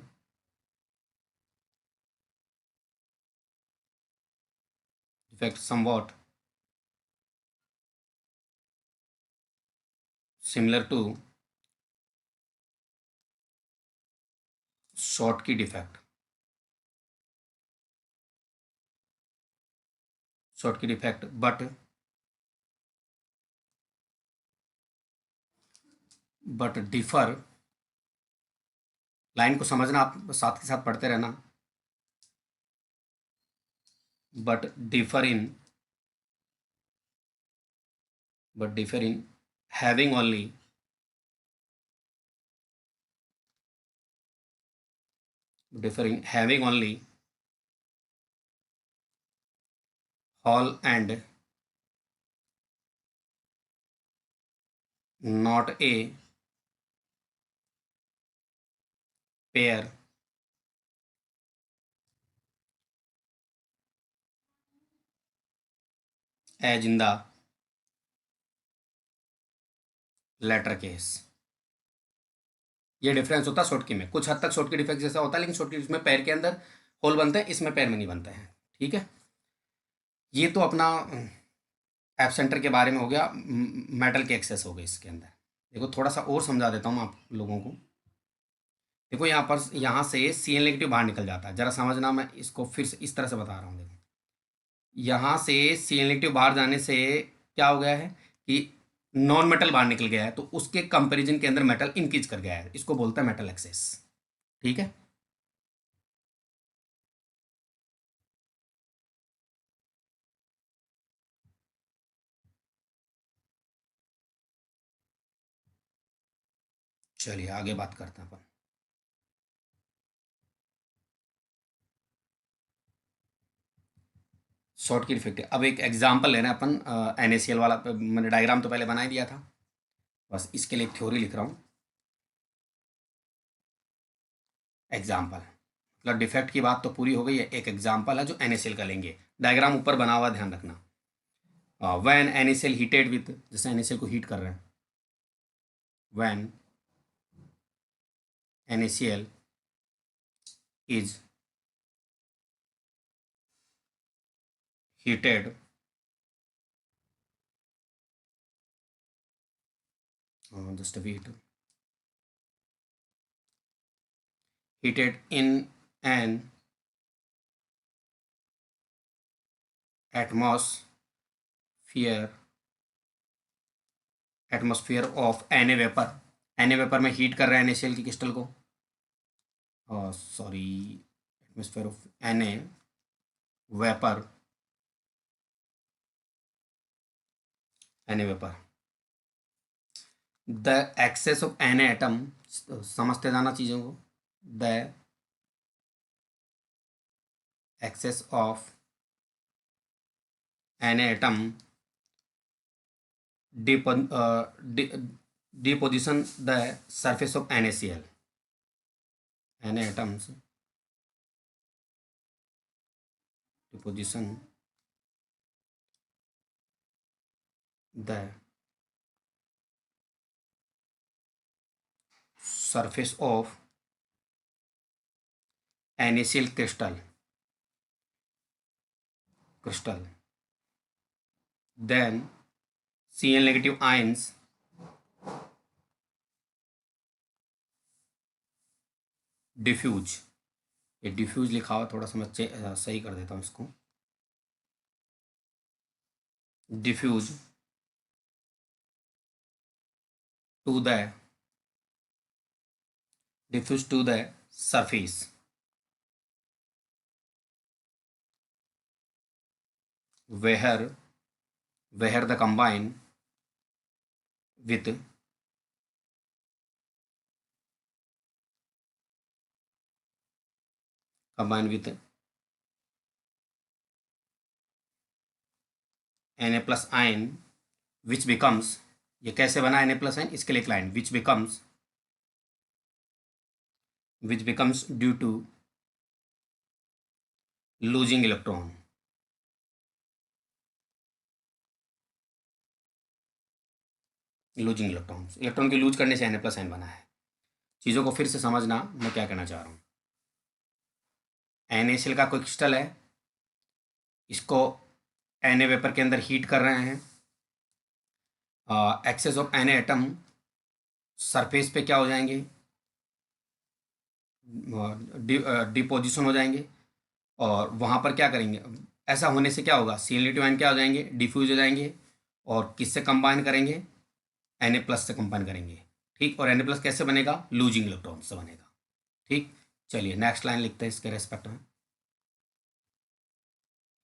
somewhat similar to Schottky defect, Schottky defect but differ, line को समझना, आप साथ के साथ पढ़ते रहना, but differ in having only hole and not a pair as in the latter case. ये difference होता है शॉर्टकी में, कुछ हद तक शॉर्टकी डिफेक्ट जैसा होता है, लेकिन शॉर्टकी इसमें पैर के अंदर होल बनते हैं, इसमें पैर में नहीं बनते हैं, ठीक है। ये तो अपना एप सेंटर के बारे में हो गया, मेटल के एक्सेस हो गए इसके अंदर। देखो थोड़ा सा और समझा देता हूँ आप लोगों को। देखो यहाँ पर, यहाँ से सी एन नेगेटिव बाहर निकल जाता है, जरा समझना, मैं इसको फिर से इस तरह से बता रहा हूँ। देखो यहाँ से सी एन नेगेटिव बाहर जाने से क्या हो गया है कि नॉन मेटल बाहर निकल गया है, तो उसके कंपैरिजन के अंदर मेटल इंक्रीज कर गया है, इसको बोलते हैं मेटल एक्सेस, ठीक है। चलिए आगे बात करते हैं अपन। शॉर्ट की इफेक्ट, अब एक एग्जांपल लेना है अपन, एन वाला, मैंने डायग्राम तो पहले बना ही दिया था, बस इसके लिए एक थ्योरी लिख रहा हूँ, एग्जाम्पल, मतलब डिफेक्ट की बात तो पूरी हो गई है, एक एग्जाम्पल है जो NaCl का लेंगे, डायग्राम ऊपर बना हुआ, ध्यान रखना। व्हेन NaCl हीटेड विथ, जैसे NaCl को हीट कर रहे हैं, when NaCl is heated, just a wait, heated in an atmosphere of Na vapour, Na vapour में हीट कर रहे हैं NaCl की क्रिस्टल को, sorry, atmosphere of Na vapour Na vapour, the excess of Na atom, समझते जाना चीज़ों को, the excess of Na atom deposition the surface of NaCl. Na atoms deposition the surface of NaCl crystal. Then Cl negative ions diffuse, ये diffuse लिखा हुआ, थोड़ा सा मैं सही कर देता हूँ इसको, diffuse to the surface where the combine with Na plus ion which becomes, ये कैसे बना Na plus ion, इसके लिए line which becomes due to losing electron, electron के लूज करने से Na plus ion बना है। चीज़ों को फिर से समझना मैं क्या कहना चाह रहा हूँ। NaCl का कोई क्रिस्टल है, इसको Na वेपर के अंदर हीट कर रहे हैं, excess of Na atom surface पे क्या हो जाएंगे, डिपोजिशन हो जाएंगे, और वहाँ पर क्या करेंगे, ऐसा होने से क्या होगा, Cl आयन क्या हो जाएंगे, डिफ्यूज हो जाएंगे, और किससे कंबाइन करेंगे, Na प्लस से कंबाइन करेंगे, ठीक। और Na प्लस कैसे बनेगा, लूजिंग इलेक्ट्रॉन से बनेगा, ठीक। चलिए नेक्स्ट लाइन लिखते हैं इसके रेस्पेक्ट में,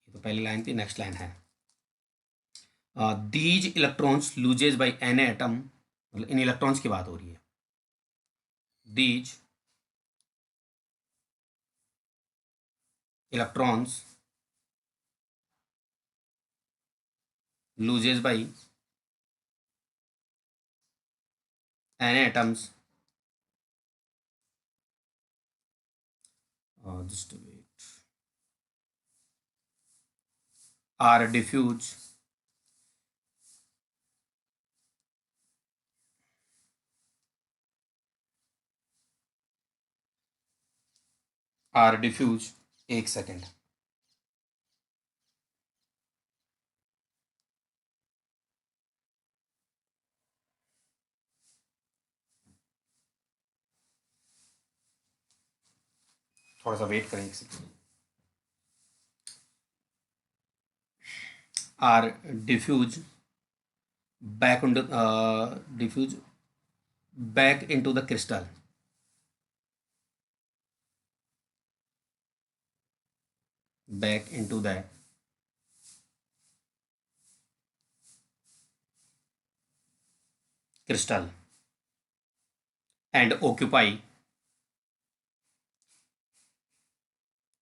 ये तो पहली लाइन थी, नेक्स्ट लाइन है, these electrons loses by Na atom, मतलब इन इलेक्ट्रॉन्स की बात हो रही है, these electrons loses by Na atoms, just wait, are diffuse एक सेकेंड, थोड़ा सा वेट करें एक second, are diffuse back diffuse back into the crystal, back into the crystal and occupy,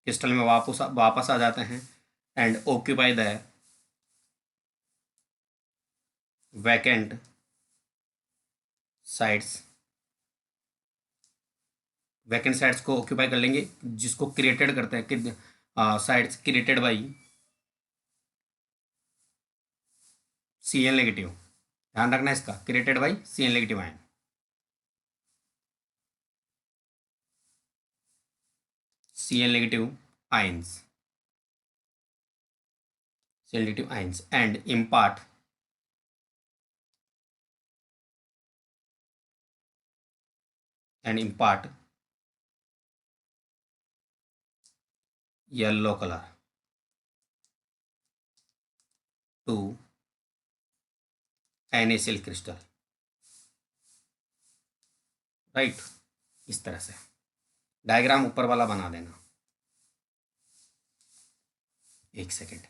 crystal में वापस आ जाते हैं, and occupy the vacant sides, vacant sides को ऑक्यूपाई कर लेंगे, जिसको क्रिएटेड करते हैं कि sides created by Cl negative, ध्यान रखना इसका, created by Cl negative ion, Cl negative ions, and impart yellow color to NaCl crystal, right. इस तरह से डायग्राम ऊपर वाला बना देना, एक सेकेंड।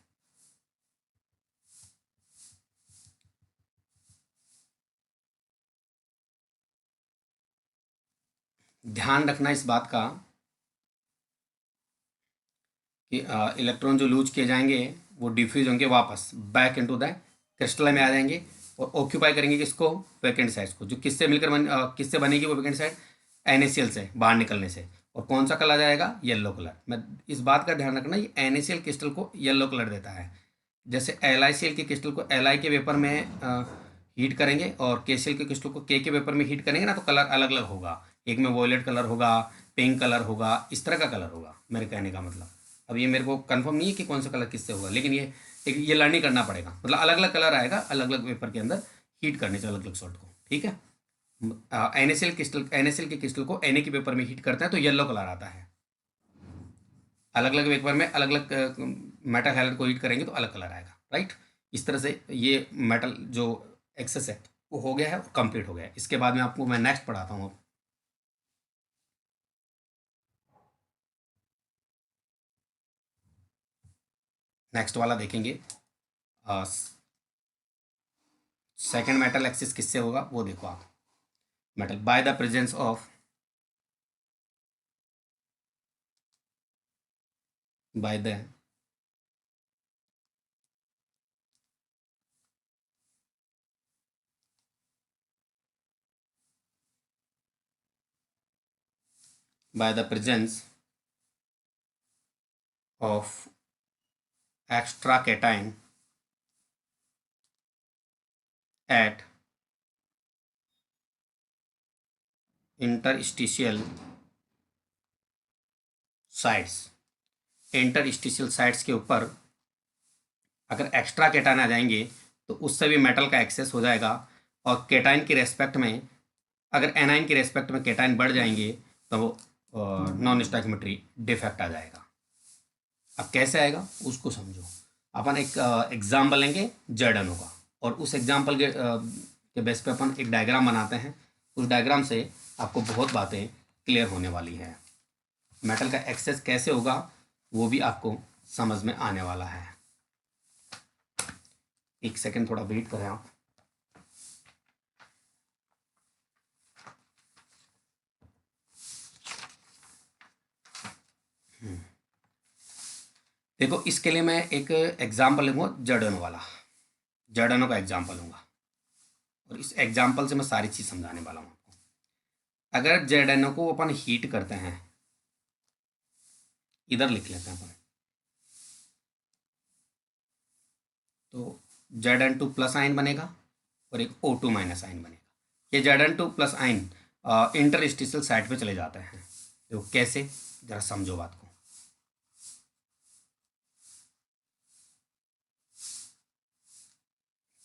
ध्यान रखना इस बात का कि इलेक्ट्रॉन जो लूज किए जाएंगे वो डिफ्यूज होंगे, वापस बैक इनटू द क्रिस्टल में आ जाएंगे और ऑक्यूपाई करेंगे किसको, वैकेंट साइड्स को। जो किससे मिलकर किससे बनेगी वो वैकेंट साइड, NaCl से बाहर निकलने से। और कौन सा कलर जाएगा, येलो कलर। मैं इस बात का ध्यान रखना, ये NaCl क्रिस्टल को येलो कलर देता है। जैसे LiCl के क्रिस्टल को Li के वेपर में हीट करेंगे और KCl के क्रिस्टल को K के वेपर में हीट करेंगे ना, तो कलर अलग अलग होगा। एक में वॉयलेट कलर होगा, पिंक कलर होगा, इस तरह का कलर होगा, मेरे कहने का मतलब। अब ये मेरे को कंफर्म नहीं है कि कौन सा कलर किससे होगा, लेकिन ये लर्निंग करना पड़ेगा। मतलब अलग अलग कलर आएगा अलग अलग वेपर के अंदर हीट करने से अलग अलग सॉल्ट को, ठीक है। NaCl के क्रिस्टल को Na के पेपर में हीट करते हैं तो येलो कलर आता है। अलग अलग वेपर में अलग अलग मेटल हैलाइड को हीट करेंगे तो अलग कलर आएगा, राइट। इस तरह से ये मेटल जो एक्सेस है वो हो गया है और कंप्लीट हो गया है। इसके बाद में आपको मैं नेक्स्ट पढ़ाता हूँ। नेक्स्ट वाला देखेंगे, सेकेंड मेटल एक्सिस किससे होगा वो देखो आप। Metal by the presence of, by the by the presence of extra cation at interstitial sides. Interstitial sides के ऊपर अगर एक्स्ट्रा केटाइन आ जाएंगे तो उससे भी मेटल का एक्सेस हो जाएगा। और केटाइन की रेस्पेक्ट में, अगर एनाइन की रेस्पेक्ट में केटाइन बढ़ जाएंगे तो वो नॉन स्टॉइकियोमेट्री डिफेक्ट आ जाएगा। अब कैसे आएगा उसको समझो। अपन एक एग्जाम्पल लेंगे जर्डनो का, और उस एग्जाम्पल के बेस पे अपन एक डायग्राम बनाते हैं। उस डायग्राम से आपको बहुत बातें क्लियर होने वाली है। मेटल का एक्सेस कैसे होगा वो भी आपको समझ में आने वाला है। एक सेकंड थोड़ा वेट करें आप। देखो इसके लिए मैं एक एग्जाम्पल लूँगा जर्डनो वाला, जर्डनो का एग्जाम्पल लूँगा और इस एग्जाम्पल से मैं सारी चीज़ समझाने वाला हूँ आपको। अगर जर्डनो को अपन हीट करते हैं, इधर लिख लेते हैं अपन, तो Zn2 प्लस आयन बनेगा और एक O2 माइनस आयन बनेगा। ये Zn2 plus ion interstitial side पे चले जाते हैं। देखो कैसे, जरा समझो बात को।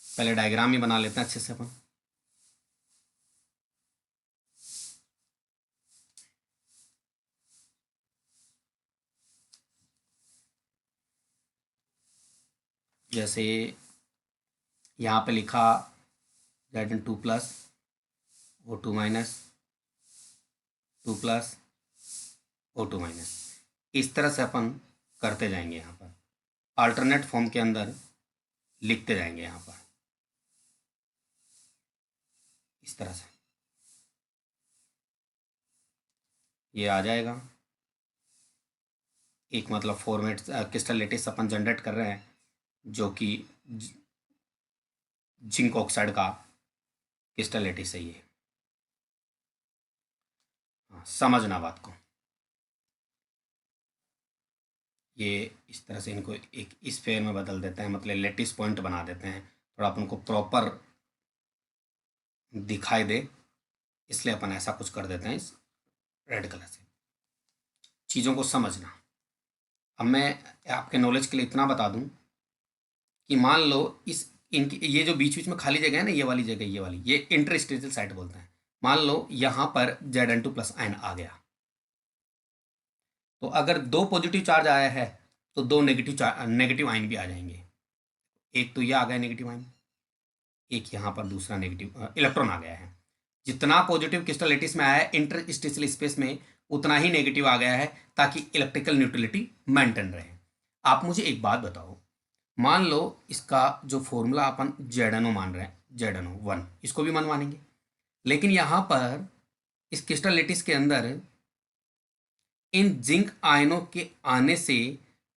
पहले डायग्राम ही बना लेते हैं अच्छे से अपन। जैसे यहाँ पे लिखा Zn2 plus O2 minus 2 plus O2 minus, इस तरह से अपन करते जाएंगे। यहाँ पर अल्टरनेट फॉर्म के अंदर लिखते जाएंगे। यहाँ पर इस तरह से ये आ जाएगा। एक मतलब फॉर्मेट क्रिस्टल लेटिस अपन जनरेट कर रहे हैं जो कि जिंक ऑक्साइड का क्रिस्टल लेटिस है ये। समझना बात को। ये इस तरह से इनको एक स्फेयर में बदल देते हैं, मतलब लेटिस पॉइंट बना देते हैं, थोड़ा अपन को प्रॉपर दिखाई दे, इसलिए अपन ऐसा कुछ कर देते हैं इस रेड कलर से। चीज़ों को समझना। अब मैं आपके नॉलेज के लिए इतना बता दूं कि मान लो इस इनकी ये जो बीच बीच में खाली जगह है ना, ये वाली जगह, ये वाली, ये इंटरस्टिशियल साइट बोलते हैं। मान लो यहाँ पर Zn2 प्लस आयन आ गया, तो अगर दो पॉजिटिव चार्ज आया है तो दो नेगेटिव आयन भी आ जाएंगे। एक तो ये आ गया नेगेटिव आयन, एक यहाँ पर दूसरा नेगेटिव इलेक्ट्रॉन आ गया है। जितना पॉजिटिव क्रिस्टल लेटिस में आया है इंटरस्टिशियल स्पेस में, उतना ही नेगेटिव आ गया है, ताकि इलेक्ट्रिकल न्यूट्रलिटी मेंटेन रहे। आप मुझे एक बात बताओ, मान लो इसका जो फॉर्मूला अपन Zno मान रहे हैं, Zno 1, इसको भी मनवानेंगे, लेकिन यहाँ पर इस क्रिस्टल लेटिस के अंदर इन जिंक आयनों के आने से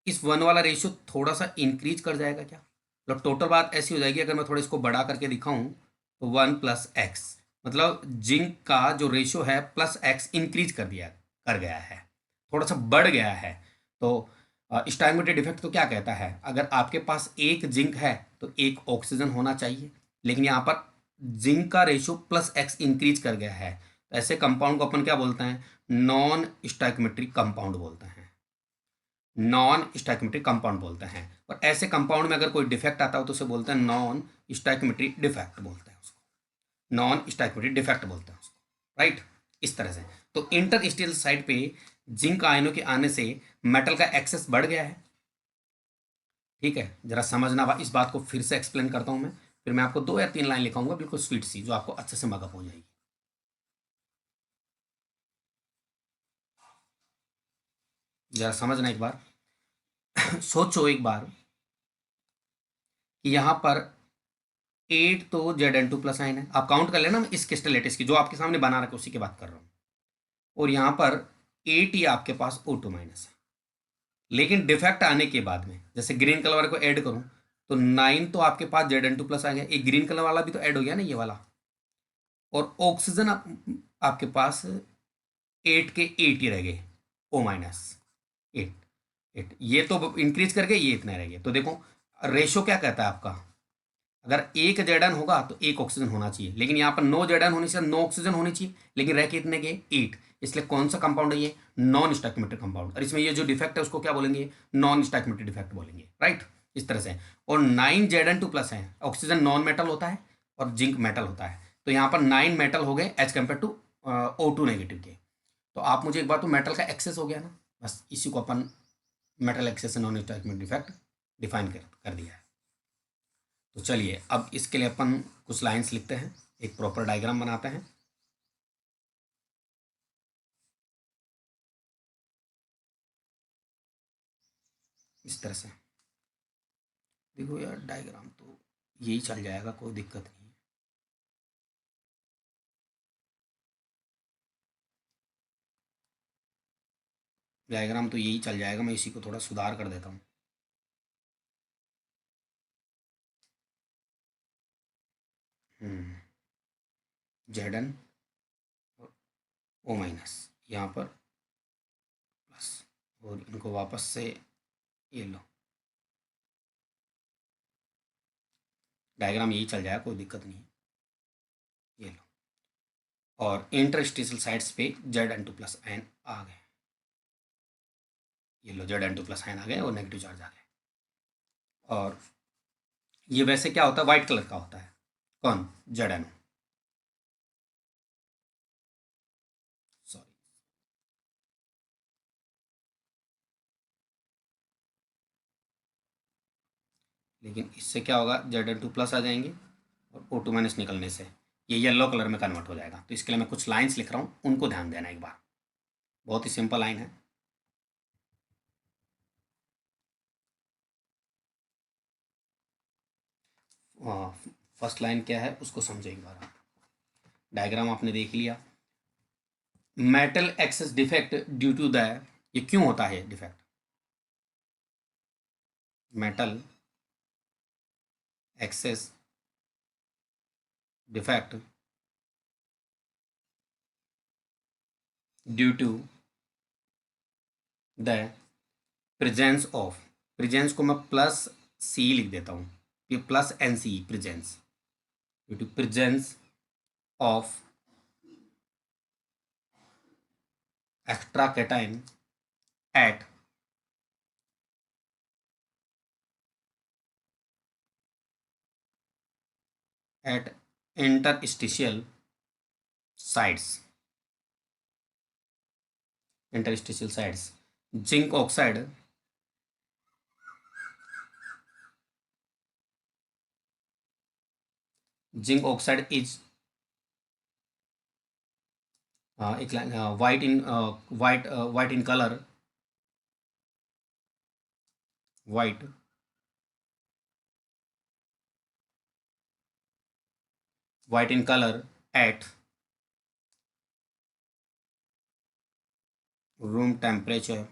इस वन वाला रेशियो थोड़ा सा इंक्रीज कर जाएगा क्या? मतलब टोटल बात ऐसी हो जाएगी, अगर मैं थोड़ा इसको बढ़ा करके दिखाऊं तो 1+x, मतलब जिंक का जो रेशियो है +x इंक्रीज कर गया है, थोड़ा सा बढ़ गया है। तो स्टाइगमेट्रिक डिफेक्ट तो क्या कहता है, अगर आपके पास एक जिंक है तो एक ऑक्सीजन होना चाहिए, लेकिन यहाँ पर जिंक का रेशियो +x इंक्रीज कर गया है, तो ऐसे कंपाउंड को अपन क्या बोलते हैं? नॉन स्टाइकोमेट्रिक कंपाउंड बोलते हैं। नॉन स्टाइकोमेट्रिक कंपाउंड बोलते हैं। और ऐसे कंपाउंड में अगर कोई डिफेक्ट आता हो तो उसे बोलते हैं नॉन स्टाइकोमेट्रिक डिफेक्ट बोलते हैं उसको, नॉन स्टाइकोमेट्रिक डिफेक्ट बोलते हैं उसको, राइट? इस तरह से तो इंटरस्टिशियल साइड पे जिंक आयनों के आने से मेटल का एक्सेस बढ़ गया है। ठीक है, जरा समझना, इस बात को फिर से एक्सप्लेन करता हूं मैं, फिर मैं आपको 2 या 3 लाइन लिखाऊंगा बिल्कुल स्वीट सी, जो आपको अच्छे से मगअप हो जाएगी। जरा समझना एक बार। सोचो एक बार कि यहाँ पर 8 तो Zn2+ आइन है, आप काउंट कर लेना, मैं इस क्रिस्टल लेटिस की जो आपके सामने बना रखा है उसी की बात कर रहा हूँ। और यहाँ पर 8 ही आपके पास O2- है। लेकिन डिफेक्ट आने के बाद में जैसे ग्रीन कलर वाले को ऐड करूँ तो 9 तो आपके पास Zn2+ आ गया, एक ग्रीन कलर वाला भी तो ऐड हो गया ना, ये वाला। और ऑक्सीजन आपके पास 8 के 8 ही रह गए, O-8, 8 ये तो इंक्रीज करके ये इतना रह गया। तो देखो रेशो क्या कहता है आपका, अगर एक जेडन होगा तो एक ऑक्सीजन होना चाहिए, लेकिन यहाँ पर 9 जेडन होने से 9 ऑक्सीजन होनी चाहिए, लेकिन रह कितने के 8। इसलिए कौन सा कंपाउंड है ये? Non stoichiometric compound. और इसमें ये जो डिफेक्ट है उसको क्या बोलेंगे? नॉन स्टैक्योमेट्रिक डिफेक्ट बोलेंगे, राइट? इस तरह से। और 9 Zn2+ है, ऑक्सीजन नॉन मेटल होता है और जिंक मेटल होता है, तो यहाँ पर 9 मेटल हो गए एज कम्पेयर टू O2- के। तो आप मुझे एक बार, तो मेटल का एक्सेस हो गया ना, बस इसी को अपन metal excess non stoichiometric defect define कर दिया है। तो चलिए अब इसके लिए अपन कुछ लाइंस लिखते हैं, एक प्रॉपर डायग्राम बनाते हैं। इस तरह से देखो यार, डायग्राम तो यही चल जाएगा, कोई दिक्कत नहीं है। डायग्राम तो यही चल जाएगा, मैं इसी को थोड़ा सुधार कर देता हूँ। Zn और O-, यहाँ पर प्लस, और इनको वापस से ये लो, डायग्राम यही चल जाएगा, कोई दिक्कत नहीं है। ये लो, और इंटरस्टिशियल साइड्स पे Zn2+ आयन आ गए। ये लो, Zn2+ आयन आ गए और नेगेटिव चार्ज आ गए। और ये वैसे क्या होता है, वाइट कलर का होता है, कौन? Zn, sorry. लेकिन इससे क्या होगा, Zn2+ आ जाएंगे और O2- निकलने से ये येलो कलर में कन्वर्ट हो जाएगा। तो इसके लिए मैं कुछ लाइंस लिख रहा हूँ, उनको ध्यान देना एक बार। बहुत ही सिंपल लाइन है। फर्स्ट लाइन क्या है उसको समझो एक बार आप। डायग्राम आपने देख लिया। Metal excess defect due to the, ये क्यों होता है defect? Metal excess defect due to the presence of, presence को मैं +C लिख देता हूँ, ये +NC, presence, due to presence of extra cation at interstitial sites, interstitial sites, zinc oxide is एक line, white in colour, white white in colour at room temperature,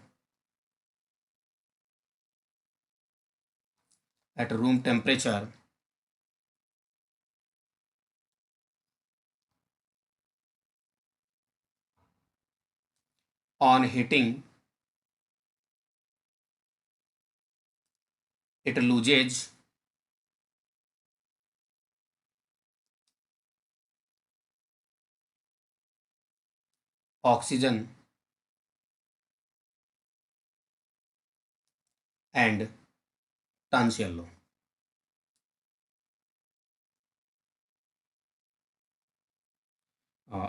at room temperature on heating it loses oxygen and turns yellow.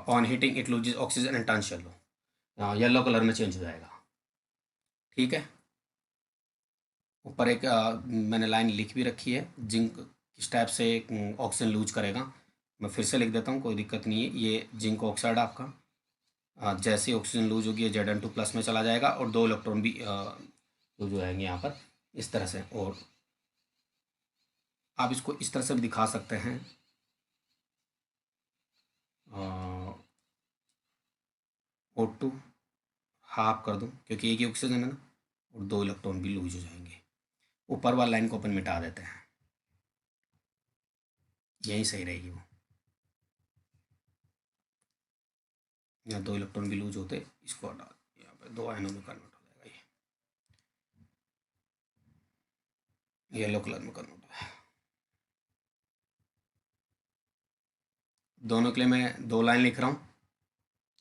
On heating it loses oxygen and turns yellow. Yellow colour में change हो जाएगा। ठीक है, ऊपर एक मैंने line लिख भी रखी है, जिंक किस टाइप से ऑक्सीजन लूज करेगा। मैं फिर से लिख देता हूँ, कोई दिक्कत नहीं है। ये जिंक ऑक्साइड आपका जैसे ऑक्सीजन लूज होगी Zn2+ में चला जाएगा और 2 इलेक्ट्रॉन भी लूज हो जाएंगे यहाँ पर इस तरह से। और आप इसको इस तरह से भी दिखा सकते हैं, O2 हाफ कर दूँ क्योंकि एक ही ऑक्सीजन है ना, और 2 इलेक्ट्रॉन भी लूज हो जाएंगे। ऊपर वाली लाइन को अपन मिटा देते हैं, यही सही रहेगी वो। यहाँ 2 इलेक्ट्रॉन भी लूज होते, इसको हटा, यहाँ पे 2 आयनों में कन्वर्ट हो जाएगा। ये येलो कलर में कन्वर्ट हो जाएगा। दोनों के लिए मैं 2 लाइन लिख रहा हूँ।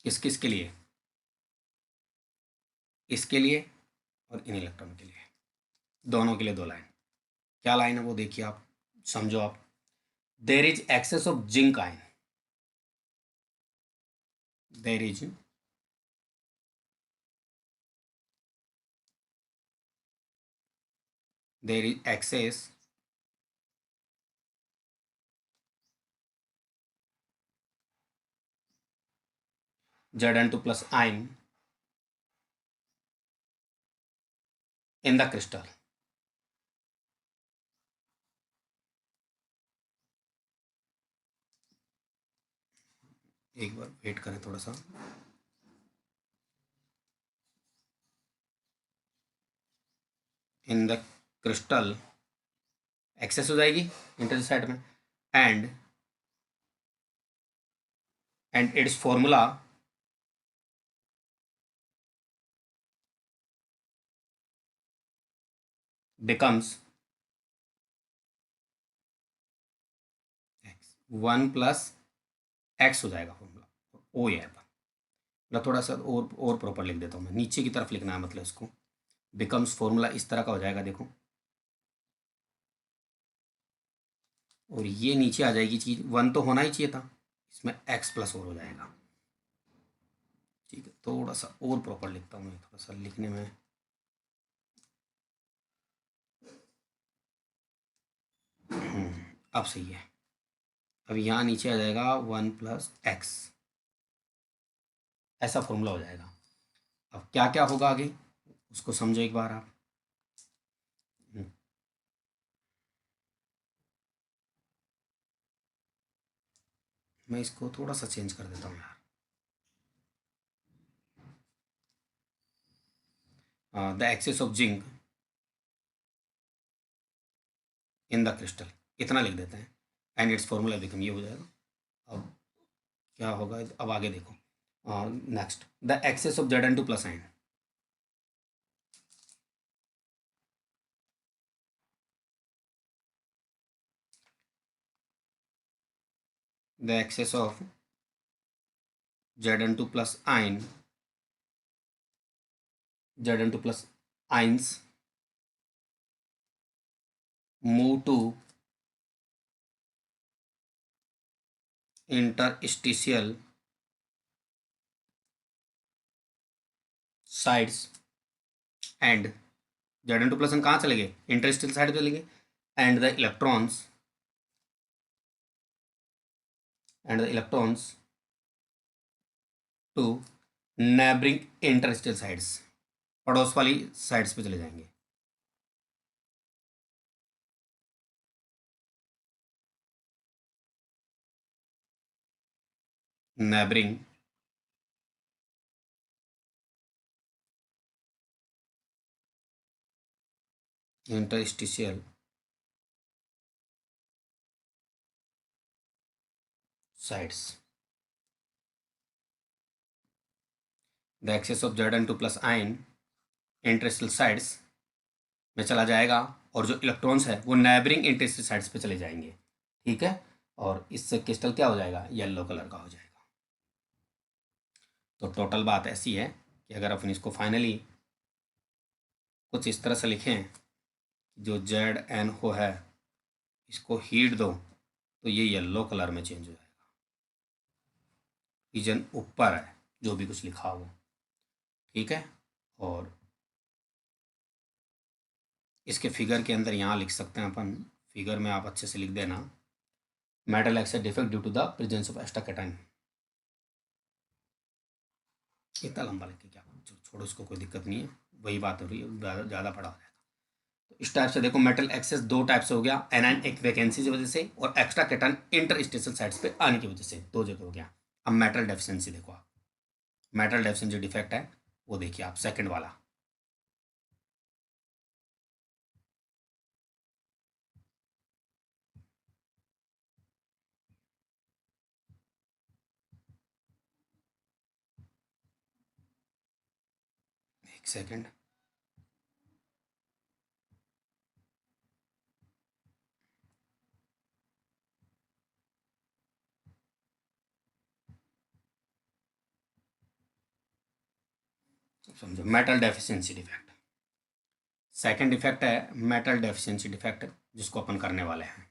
किस किस के लिए? इसके लिए और इन इलेक्ट्रॉन के लिए, दोनों के लिए 2 लाइन। क्या लाइन है वो देखिए, आप समझो। आप there is excess of zinc ion, there is excess Zn2+ ion in the crystal. एक बार वेट करें थोड़ा सा। इन द क्रिस्टल एक्सेस हो जाएगी इंटर साइड में, and it's formula becomes 1+x हो जाएगा फॉर्मूला। ओ यहाँ पर मतलब थोड़ा सा और प्रॉपर लिख देता हूँ मैं, नीचे की तरफ लिखना है, मतलब इसको बिकम्स फॉर्मूला इस तरह का हो जाएगा, देखो। और ये नीचे आ जाएगी चीज़, 1 तो होना ही चाहिए था, इसमें x+ और हो जाएगा। ठीक है, थोड़ा सा और प्रॉपर लिखता हूँ मैं, थोड़ा सा लिखने में अब सही है। अब यहाँ नीचे आ जाएगा 1+x, ऐसा फॉर्मूला हो जाएगा। अब क्या क्या होगा आगे उसको समझो एक बार आप। मैं इसको थोड़ा सा चेंज कर देता हूँ यार। The excess of zinc in the crystal, इतना लिख देते हैं, एंड इट्स फॉर्मूला बिकम, ये हो जाएगा। अब क्या होगा, अब आगे देखो। Next, the excess of Zn2+ ion, the excess of Zn2+ ion, Zn2+ ions move to interstitial sides, and Zn2+ ion कहाँ चले गए, इंटरस्टिशियल साइड पे चले गए, and the electrons to neighboring interstitial sides, पड़ोस वाली साइड्स पे चले जाएंगे। neighboring interstitial sites. The axis of Zn2 plus ion interstitial sites में चला जाएगा और जो इलेक्ट्रॉन्स है वो नेबरिंग इंटरस्टिशियल साइड्स पे चले जाएंगे। ठीक है, और इससे क्रिस्टल क्या हो जाएगा, येलो कलर का हो जाएगा। तो टोटल बात ऐसी है कि अगर अपन इसको फाइनली कुछ इस तरह से लिखें, जो जेड एन हो है इसको हीट दो तो ये येलो कलर में चेंज हो जाएगा। रीजन ऊपर है जो भी कुछ लिखा हो, ठीक है। और इसके फिगर के अंदर यहाँ लिख सकते हैं अपन, फिगर में आप अच्छे से लिख देना, metal excess defect due to the presence of extra cation. इतना लंबा लिख के क्या, छोड़ो इसको, कोई दिक्कत नहीं है, वही बात हो रही है, ज़्यादा पड़ा हो जाएगा। तो इस टाइप से देखो, मेटल एक्सेस दो टाइप से हो गया, एनायन एक वैकेंसी की वजह से और एक्स्ट्रा कैटायन इंटरस्टेशियल साइट्स पे आने की वजह से, दो जगह हो गया। अब मेटल डेफिशिएंसी देखो आप, मेटल डेफिशिएंसी डिफेक्ट है वो देखिए आप, सेकंड वाला। एक सेकंड, समझो, metal deficiency defect second defect है, मेटल डेफिशिएंसी डिफेक्ट, जिसको अपन करने वाले हैं।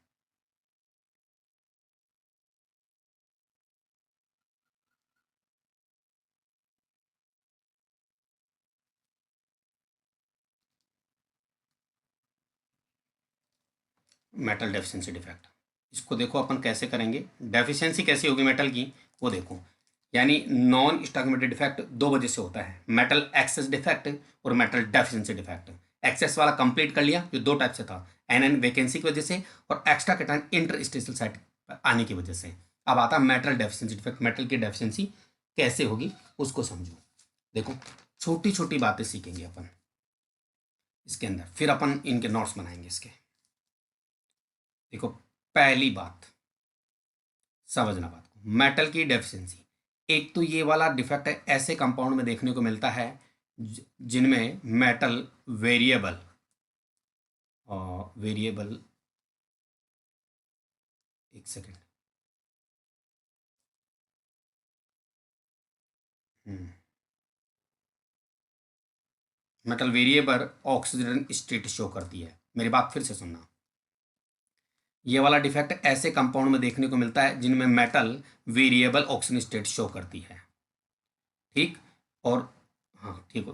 मेटल डेफिशिएंसी डिफेक्ट, इसको देखो अपन कैसे करेंगे, डेफिशिएंसी कैसी होगी मेटल की वो देखो। यानी नॉन स्टॉकियोमेट्रिक डिफेक्ट दो वजह से होता है, मेटल एक्सेस डिफेक्ट और मेटल डेफिशिएंसी डिफेक्ट। एक्सेस वाला कंप्लीट कर लिया, जो दो टाइप से था, एनएन वैकेंसी की वजह से और एक्स्ट्रा कैटायन इंटरस्टेशियल साइट आने की वजह से। अब आता है मेटल डेफिशिएंसी डिफेक्ट, मेटल की डेफिशिएंसी कैसे होगी उसको समझो। देखो, छोटी छोटी बातें सीखेंगे अपन इसके अंदर, फिर अपन इनके नोट्स बनाएंगे इसके। देखो, पहली बात समझना बात को, मेटल की डेफिशिएंसी, एक तो ये वाला डिफेक्ट है ऐसे कंपाउंड में देखने को मिलता है जिनमें मेटल वेरिएबल वेरिएबल, एक second, metal variable oxygen state show करती है। मेरी बात फिर से सुनना, ये वाला डिफेक्ट ऐसे कंपाउंड में देखने को मिलता है जिनमें metal variable oxygen state show करती है। ठीक, और हाँ ठीक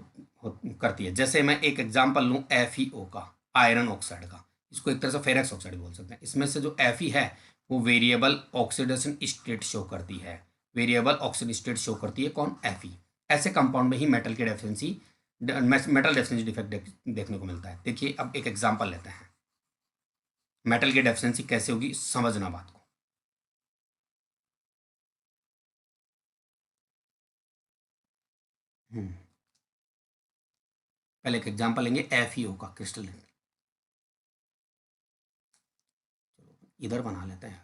करती है। जैसे मैं एक एग्जांपल लूँ FeO का, आयरन ऑक्साइड का, इसको एक तरह से फेरक्स ऑक्साइड बोल सकते हैं। इसमें से जो Fe है वो वेरिएबल ऑक्सीडेशन स्टेट शो करती है, वेरिएबल ऑक्सीजन स्टेट शो करती है कौन, Fe। ऐसे कंपाउंड में ही मेटल की डेफिशिएंसी, मेटल डेफिशिएंसी डिफेक्ट देखने को मिलता है। देखिए अब एक एग्जाम्पल लेते हैं, मेटल की डेफिशिएंसी कैसे होगी समझना बात को। पहले एक एग्जांपल लेंगे FeO का, क्रिस्टल लेंगे, इधर बना लेते हैं,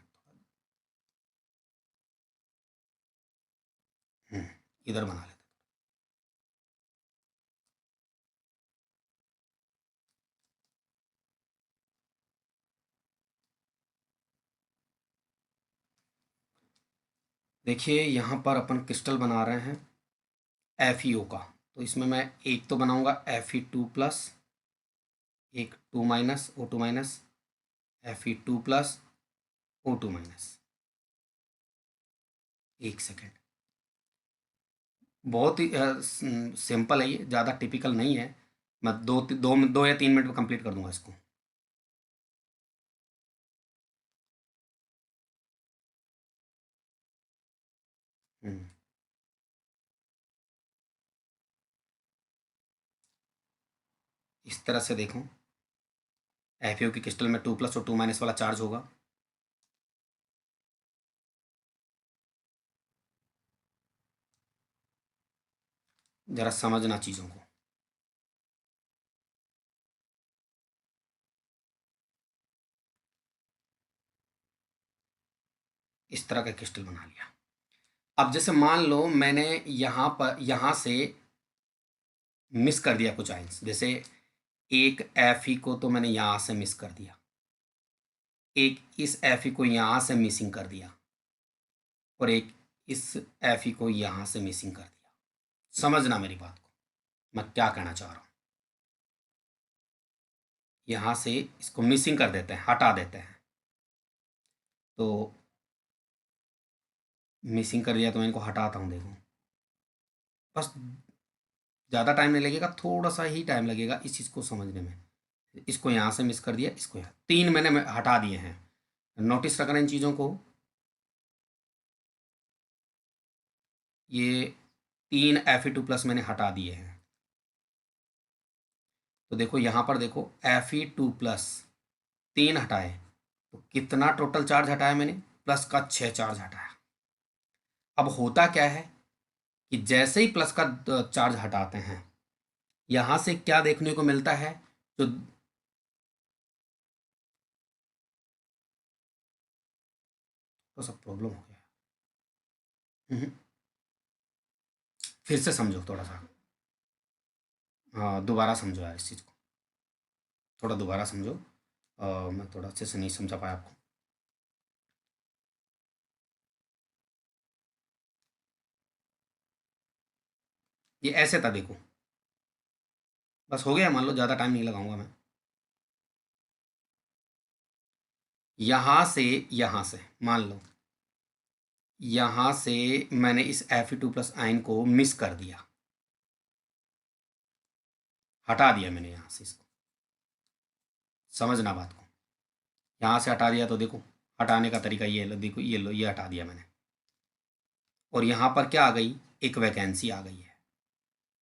इधर बना लेते हैं। देखिए यहाँ पर अपन क्रिस्टल बना रहे हैं FeO का, तो इसमें मैं एक तो बनाऊंगा Fe2+, एक 2- O2-, Fe2+, O2-। एक सेकेंड, बहुत ही सिंपल है ये, ज़्यादा टिपिकल नहीं है। मैं दो या 3 मिनट में कंप्लीट कर दूंगा इसको। हम्म, इस तरह से देखो, FeO की क्रिस्टल में 2+ और 2- वाला चार्ज होगा। ज़रा समझना चीज़ों को। इस तरह का क्रिस्टल बना लिया। अब जैसे मान लो मैंने यहाँ से मिस कर दिया कुछ आइंस, जैसे एक एफ ई को तो मैंने यहाँ से मिस कर दिया, एक इस एफ ई को यहाँ से मिसिंग कर दिया, और एक इस एफ ई को यहाँ से मिसिंग कर दिया। समझना मेरी बात को, मैं क्या कहना चाह रहा हूँ। यहाँ से इसको मिसिंग कर देते हैं, हटा देते हैं, तो मिसिंग कर दिया तो मैं इनको हटाता हूँ। देखो बस ज़्यादा टाइम नहीं लगेगा, थोड़ा सा ही टाइम लगेगा इस चीज़ को समझने में। इसको यहाँ से मिस कर दिया, इसको यहाँ, तीन मैंने हटा दिए हैं। नोटिस रखना इन चीज़ों को। ये तीन Fe2+ मैंने हटा दिए हैं। तो देखो यहाँ पर देखो Fe2+ तीन हटाए तो कितना टोटल चार्ज हटाया मैंने, प्लस का 6 चार्ज हटाया। अब होता क्या है कि जैसे ही प्लस का चार्ज हटाते हैं, यहाँ से क्या देखने को मिलता है, जो तो सब प्रॉब्लम हो गया। फिर से समझो थोड़ा सा, हाँ दोबारा समझो यार इस चीज़ को, थोड़ा दोबारा समझो। मैं थोड़ा अच्छे से नहीं समझा पाया आपको। ये ऐसे था देखो, बस हो गया, मान लो ज़्यादा टाइम नहीं लगाऊंगा मैं। यहाँ से मान लो, यहाँ से मैंने इस Fe2+ आयन को मिस कर दिया, हटा दिया मैंने यहाँ से इसको। समझना बात को, यहाँ से हटा दिया तो देखो हटाने का तरीका ये लो, देखो ये लो, ये हटा दिया मैंने, और यहाँ पर क्या आ गई, एक वैकेंसी आ गई है।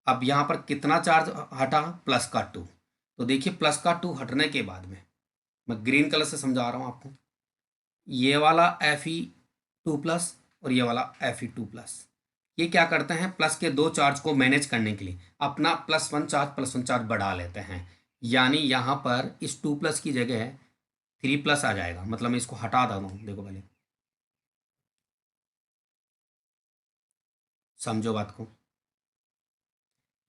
अब यहाँ पर कितना चार्ज हटा, प्लस का 2। तो देखिए प्लस का 2 हटने के बाद में, मैं ग्रीन कलर से समझा रहा हूँ आपको, ये वाला Fe2+ और ये वाला Fe2+, ये क्या करते हैं, प्लस के दो चार्ज को मैनेज करने के लिए अपना +1 चार्ज बढ़ा लेते हैं। यानी यहाँ पर इस 2+ की जगह 3+ आ जाएगा, मतलब मैं इसको हटा देता हूँ। देखो पहले समझो बात को,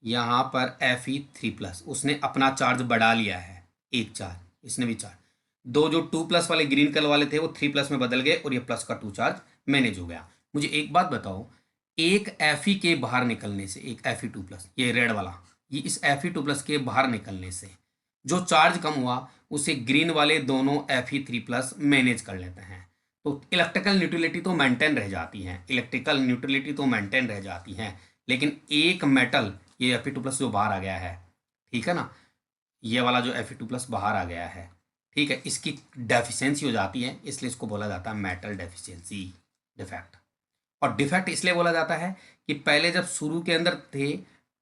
यहाँ पर Fe3+ उसने अपना चार्ज बढ़ा लिया है, एक चार्ज इसने भी चार्ज, दो जो 2+ वाले ग्रीन कलर वाले थे वो 3+ में बदल गए, और ये प्लस का 2 चार्ज मैनेज हो गया। मुझे एक बात बताओ, एक Fe के बाहर निकलने से, एक Fe2+, ये रेड वाला, ये इस Fe2+ के बाहर निकलने से जो चार्ज कम हुआ उसे ग्रीन वाले दोनों Fe3+ मैनेज कर लेते हैं। तो इलेक्ट्रिकल न्यूट्रलिटी तो मेंटेन रह जाती है, इलेक्ट्रिकल न्यूट्रलिटी तो मेंटेन रह जाती है, लेकिन एक मेटल, ये Fe2+ जो बाहर आ गया है, ठीक है ना, ये वाला जो Fe2+ बाहर आ गया है, ठीक है, इसकी डेफिशिएंसी हो जाती है, इसलिए इसको बोला जाता है मेटल डेफिशिएंसी डिफेक्ट। और डिफेक्ट इसलिए बोला जाता है कि पहले जब शुरू के अंदर थे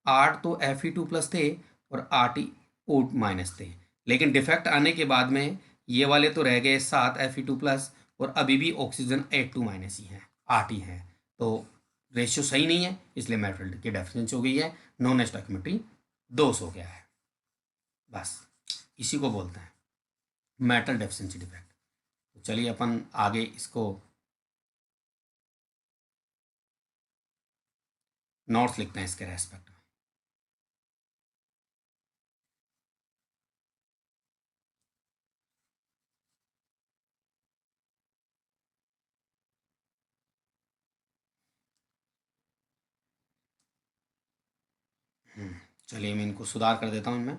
8 तो Fe2+ थे और 8O- थे, लेकिन डिफेक्ट आने के बाद में ये वाले तो रह गए 7 Fe2+, और अभी भी ऑक्सीजन 8 2- ही है, 8 ही है। तो रेशियो सही नहीं है, इसलिए मेटल की डेफिशिएंसी हो गई है, नॉन स्टॉइकियोमेट्री दोष हो गया है। बस इसी को बोलते हैं मेटल डेफिशिएंसी डिफेक्ट। तो चलिए अपन आगे इसको नोट्स लिखते हैं इसके रेस्पेक्ट में। चलिए मैं इनको सुधार कर देता हूँ इनमें।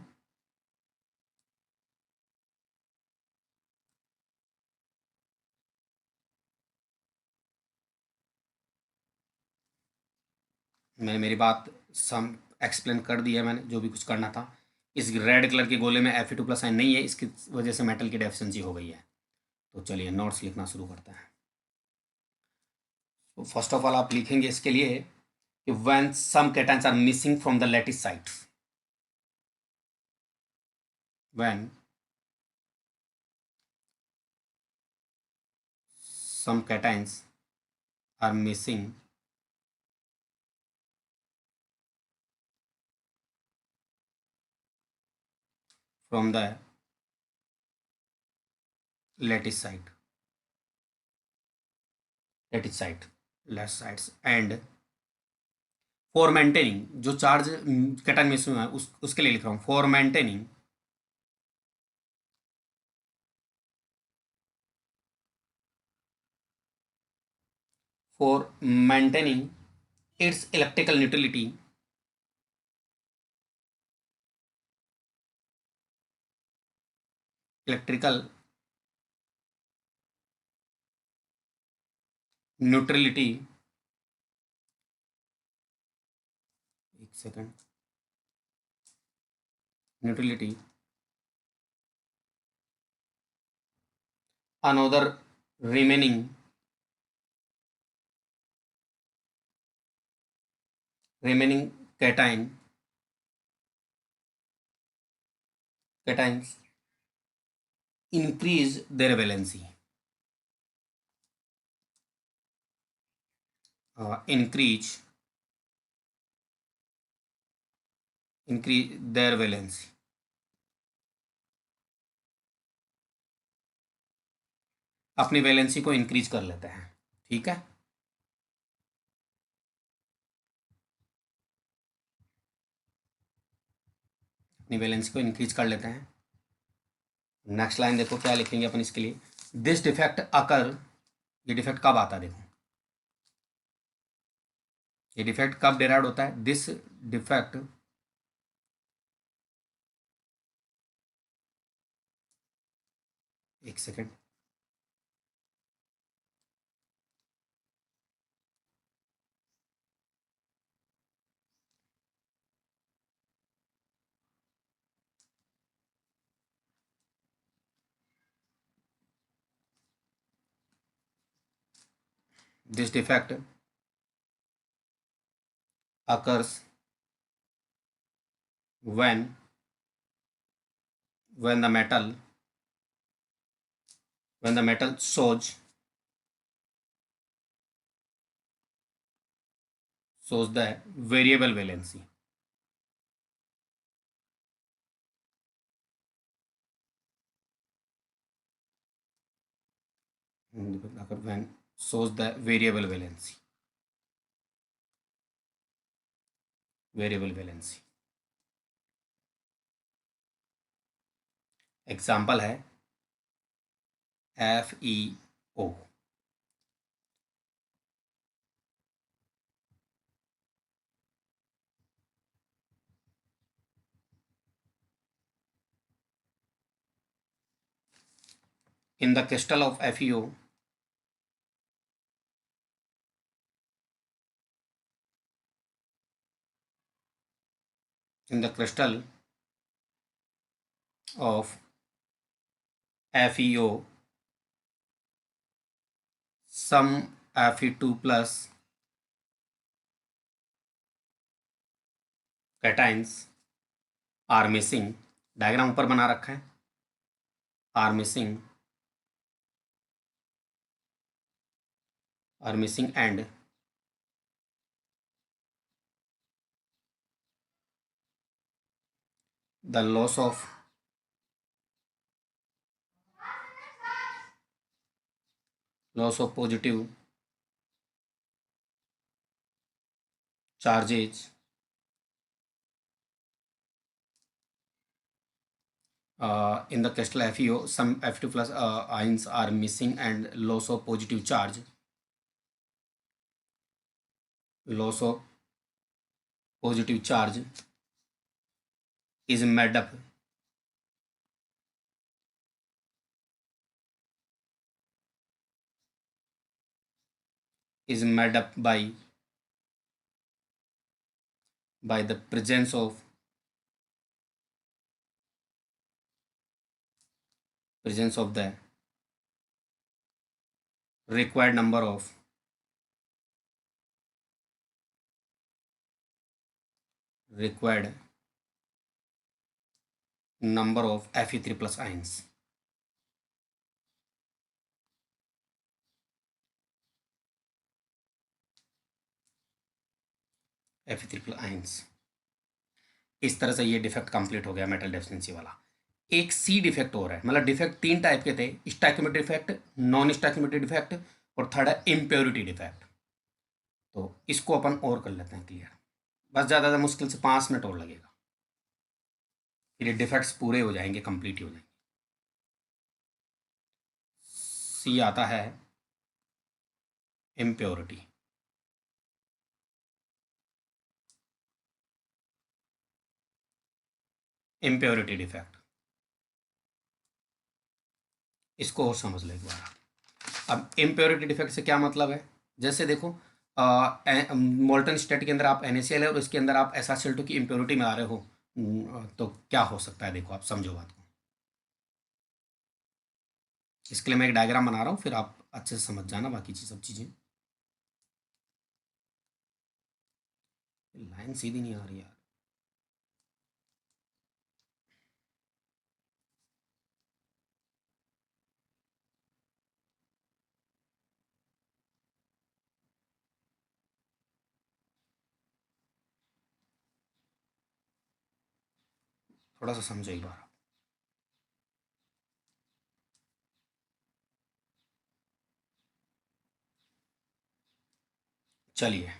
मैंने मेरी बात सम एक्सप्लेन कर दी है, मैंने जो भी कुछ करना था। इस रेड कलर के गोले में Fe2+ आयन नहीं है, इसकी वजह से मेटल की डेफिशिएंसी हो गई है। तो चलिए नोट्स लिखना शुरू करते हैं। तो फर्स्ट ऑफ ऑल आप लिखेंगे इसके लिए कि when some cations are missing from the lattice site, when some cations are missing from the lattice site, that is side left sides and for maintaining जो चार्ज कैटायन में है उसके लिए लिख रहा हूँ for maintaining for maintaining its electrical neutrality electrical neutrality एक second neutrality another remaining cations increase their valency increase their valency अपनी वैलेंसी को इंक्रीज कर लेते हैं ठीक है अपनी वैलेंसी को इंक्रीज कर लेते हैं नेक्स्ट लाइन देखो क्या लिखेंगे अपन इसके लिए दिस डिफेक्ट अकर ये डिफेक्ट कब आता है देखो ये डिफेक्ट कब डेराइव होता है दिस डिफेक्ट एक second this defect occurs when the metal shows the variable valency when shows the variable valency example है FeO in the crystal of FeO in the crystal of FeO some Fe2 plus cations are missing diagram ऊपर बना रखा है are missing and the loss of positive charges in the crystal FeO some Fe2 plus ions are missing and loss of positive charge is made up by the presence of the required number of Fe3 plus ions Fe3 plus ions इस तरह से ये defect complete हो गया metal deficiency वाला एक सी defect हो रहा है मतलब डिफेक्ट तीन टाइप के थे स्टैक्योमेट्री डिफेक्ट नॉन स्टैक्योमेट्री डिफेक्ट और थर्ड है इम्प्योरिटी डिफेक्ट। तो इसको अपन और कर लेते हैं क्लियर, बस ज़्यादा मुश्किल से 5 मिनट और लगेगा, फिर ये डिफेक्ट्स पूरे हो जाएंगे, कंप्लीट ही हो जाएंगे। सी आता है इम्प्योरिटी। इम्प्योरिटी डिफेक्ट, इसको और समझ लो एक बार आप। अब इम्प्योरिटी डिफेक्ट से क्या मतलब है, जैसे देखो मोल्टन स्टेट के अंदर आप NaCl है और इसके अंदर आप SrCl2 की इम्प्योरिटी में आ रहे हो, तो क्या हो सकता है, देखो आप समझो बात को। इसके लिए मैं एक डायग्राम बना रहा हूँ, फिर आप अच्छे से समझ जाना बाकी सब चीज़ें। लाइन सीधी नहीं आ रही यार। थोड़ा सा समझो एक बार। चलिए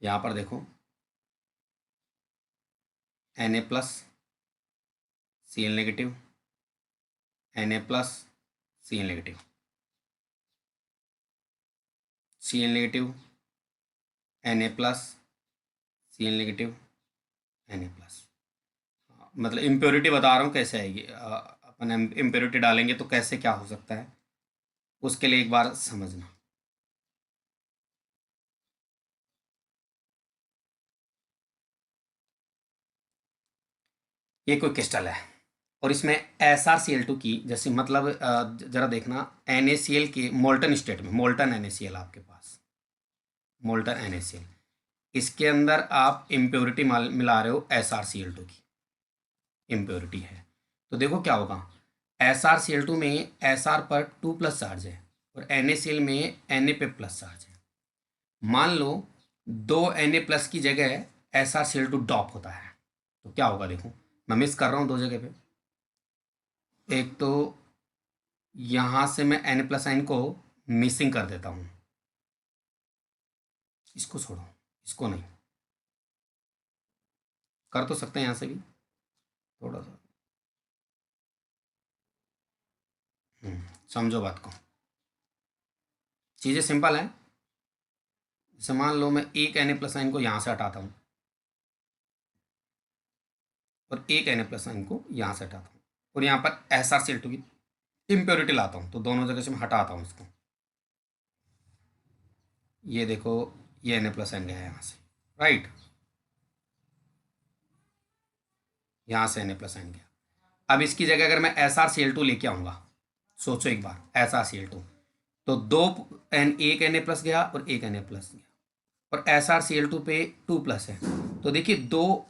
यहाँ पर देखो, Na+ Cl negative, Na+ Cl negative, Cl negative, Na+ Cl negative, Na+। मतलब इम्प्योरिटी बता रहा हूँ कैसे आएगी, अपन इम्प्योरिटी डालेंगे तो कैसे क्या हो सकता है, उसके लिए एक बार समझना। ये कोई क्रिस्टल है और इसमें SrCl2 की जैसे मतलब जरा देखना, NaCl के मोल्टन स्टेट में, मोल्टन NaCl आपके पास, मोल्टन NaCl, इसके अंदर आप इम्प्योरिटी मिला रहे हो SrCl2 की, इम्प्योरिटी है। तो देखो क्या होगा, SrCl2 में Sr पर 2+ चार्ज है और NaCl में Na पे प्लस चार्ज है। मान लो दो Na+ की जगह SrCl2 डॉप होता है, तो क्या होगा देखो, मैं मिस कर रहा हूँ दो जगह पे। एक तो यहाँ से मैं Na+ आइन को मिसिंग कर देता हूँ, इसको छोड़ो, इसको नहीं, कर तो सकते हैं यहाँ से भी थोड़ा सा। समझो बात को, चीज़ें सिंपल हैं। जैसे मान लो मैं एक Na+ आइन को यहाँ से हटाता हूँ और एक Na+ आइन को यहाँ से हटाता हूँ और यहाँ पर SrCl2 की इम्प्योरिटी लाता हूँ, तो दोनों जगह से मैं हटाता हूँ इसको। ये देखो, ये Na+ आइन गया है यहाँ से, राइट, यहाँ से Na+ आइन गया। अब इसकी जगह अगर मैं SrCl2 लेके आऊँगा, सोचो एक बार, SrCl2, तो दो एक Na+ गया और एक Na+ गया और SrCl2 पे 2+ है, तो देखिए दो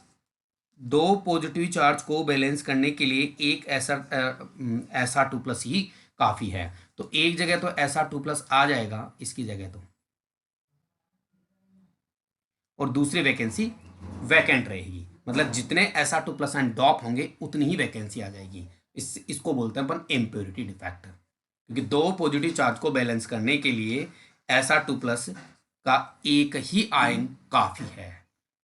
दो पॉजिटिव चार्ज को बैलेंस करने के लिए एक Sr2+ ही काफ़ी है। तो एक जगह तो Sr2+ आ जाएगा इसकी जगह तो, और दूसरी वैकेंसी वैकेंट रहेगी, मतलब जितने Sr2+ एंड डॉप होंगे उतनी ही वैकेंसी आ जाएगी। इसको बोलते हैं अपन इम्प्योरिटी डिफेक्ट, क्योंकि दो पॉजिटिव चार्ज को बैलेंस करने के लिए Sr2+ का एक ही आयन काफ़ी है,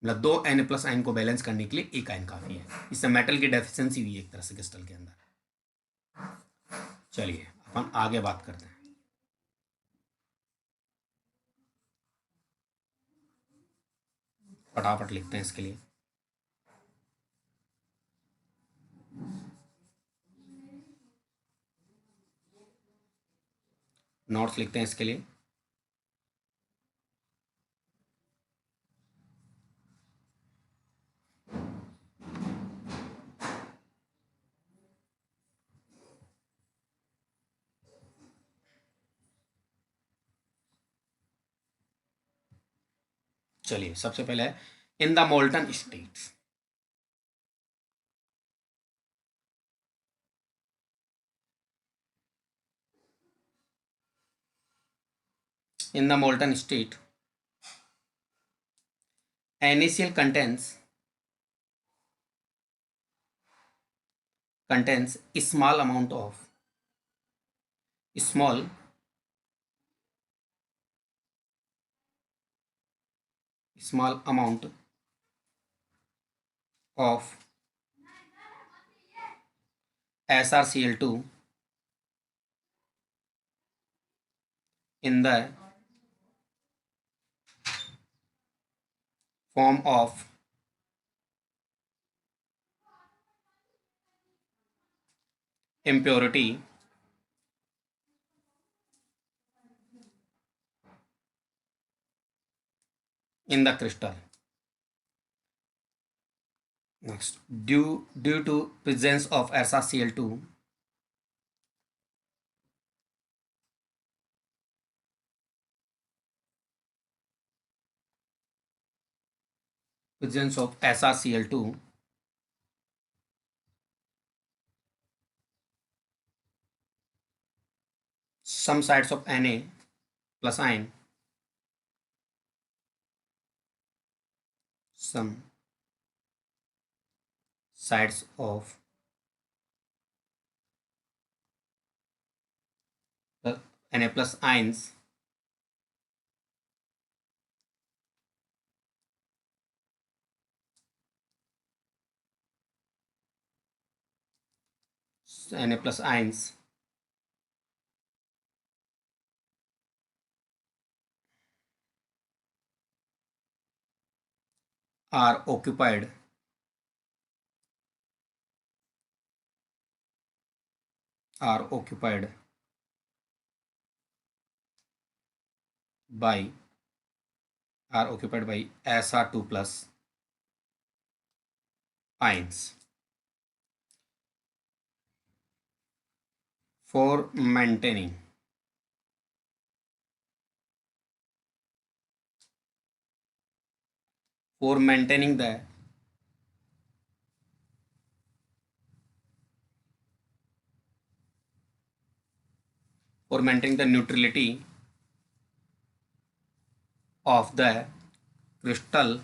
मतलब दो Na+ आयन को बैलेंस करने के लिए एक आयन काफ़ी है। इससे मेटल की डेफिशिएंसी हुई है एक तरह से क्रिस्टल के अंदर। चलिए अपन आगे बात करते हैं। फटाफट लिखते हैं इसके लिए, नोट्स लिखते हैं इसके लिए। चलिए सबसे पहले है in the molten states. In the molten state, NaCl contains a small amount of small amount of SrCl2 in the form of impurity in the crystal. Next, due to presence of SrCl2, some sides of Na plus ion, some sides of the Na plus ions Na plus ions are occupied by Sr2 plus ions. For maintaining the neutrality of the crystal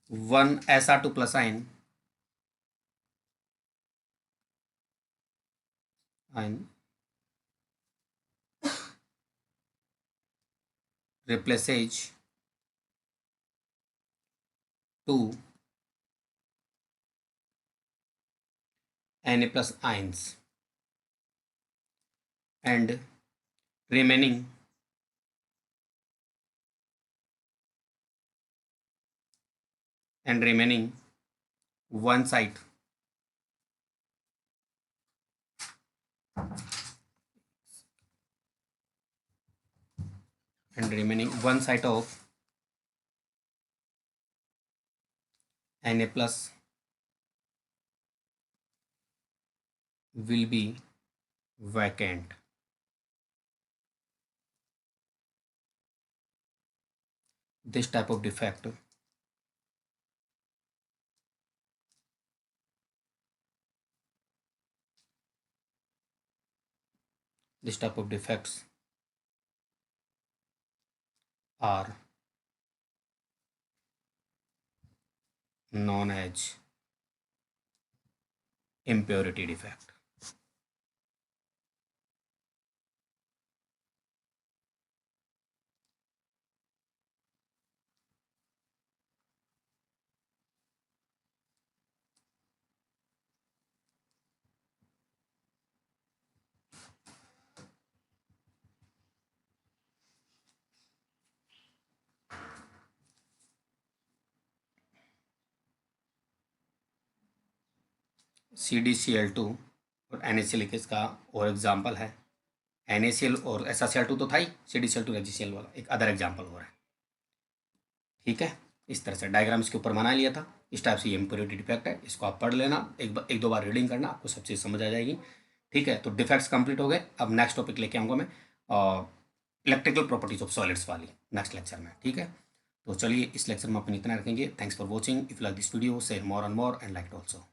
one Sr2 plus ion replaces two Na plus ions and remaining one side of Na plus will be vacant. This type of defects are known as impurity defect. CdCl2 और NaCl इसका और example है. NaCl और SrCl2 तो था ही, CdCl2 NaCl वाला एक other example हो रहा है. ठीक है, इस तरह से डायग्राम इसके ऊपर बना लिया था. इस टाइप से ये इम्प्योरिटी डिफेक्ट है, इसको आप पढ़ लेना, एक दो बार रीडिंग करना, आपको सब चीज़ समझ आ जाएगी. ठीक है, तो डिफेक्ट्स कंप्लीट हो गए. अब नेक्स्ट टॉपिक लेके आऊँगा मैं इलेक्ट्रिकल प्रॉपर्टीज ऑफ सॉलिड्स वाली नेक्स्ट लेक्चर में. ठीक है, तो चलिए इस लेक्चर में अपन इतना रखेंगे. Thanks for watching. If like this video share more and more and like it also.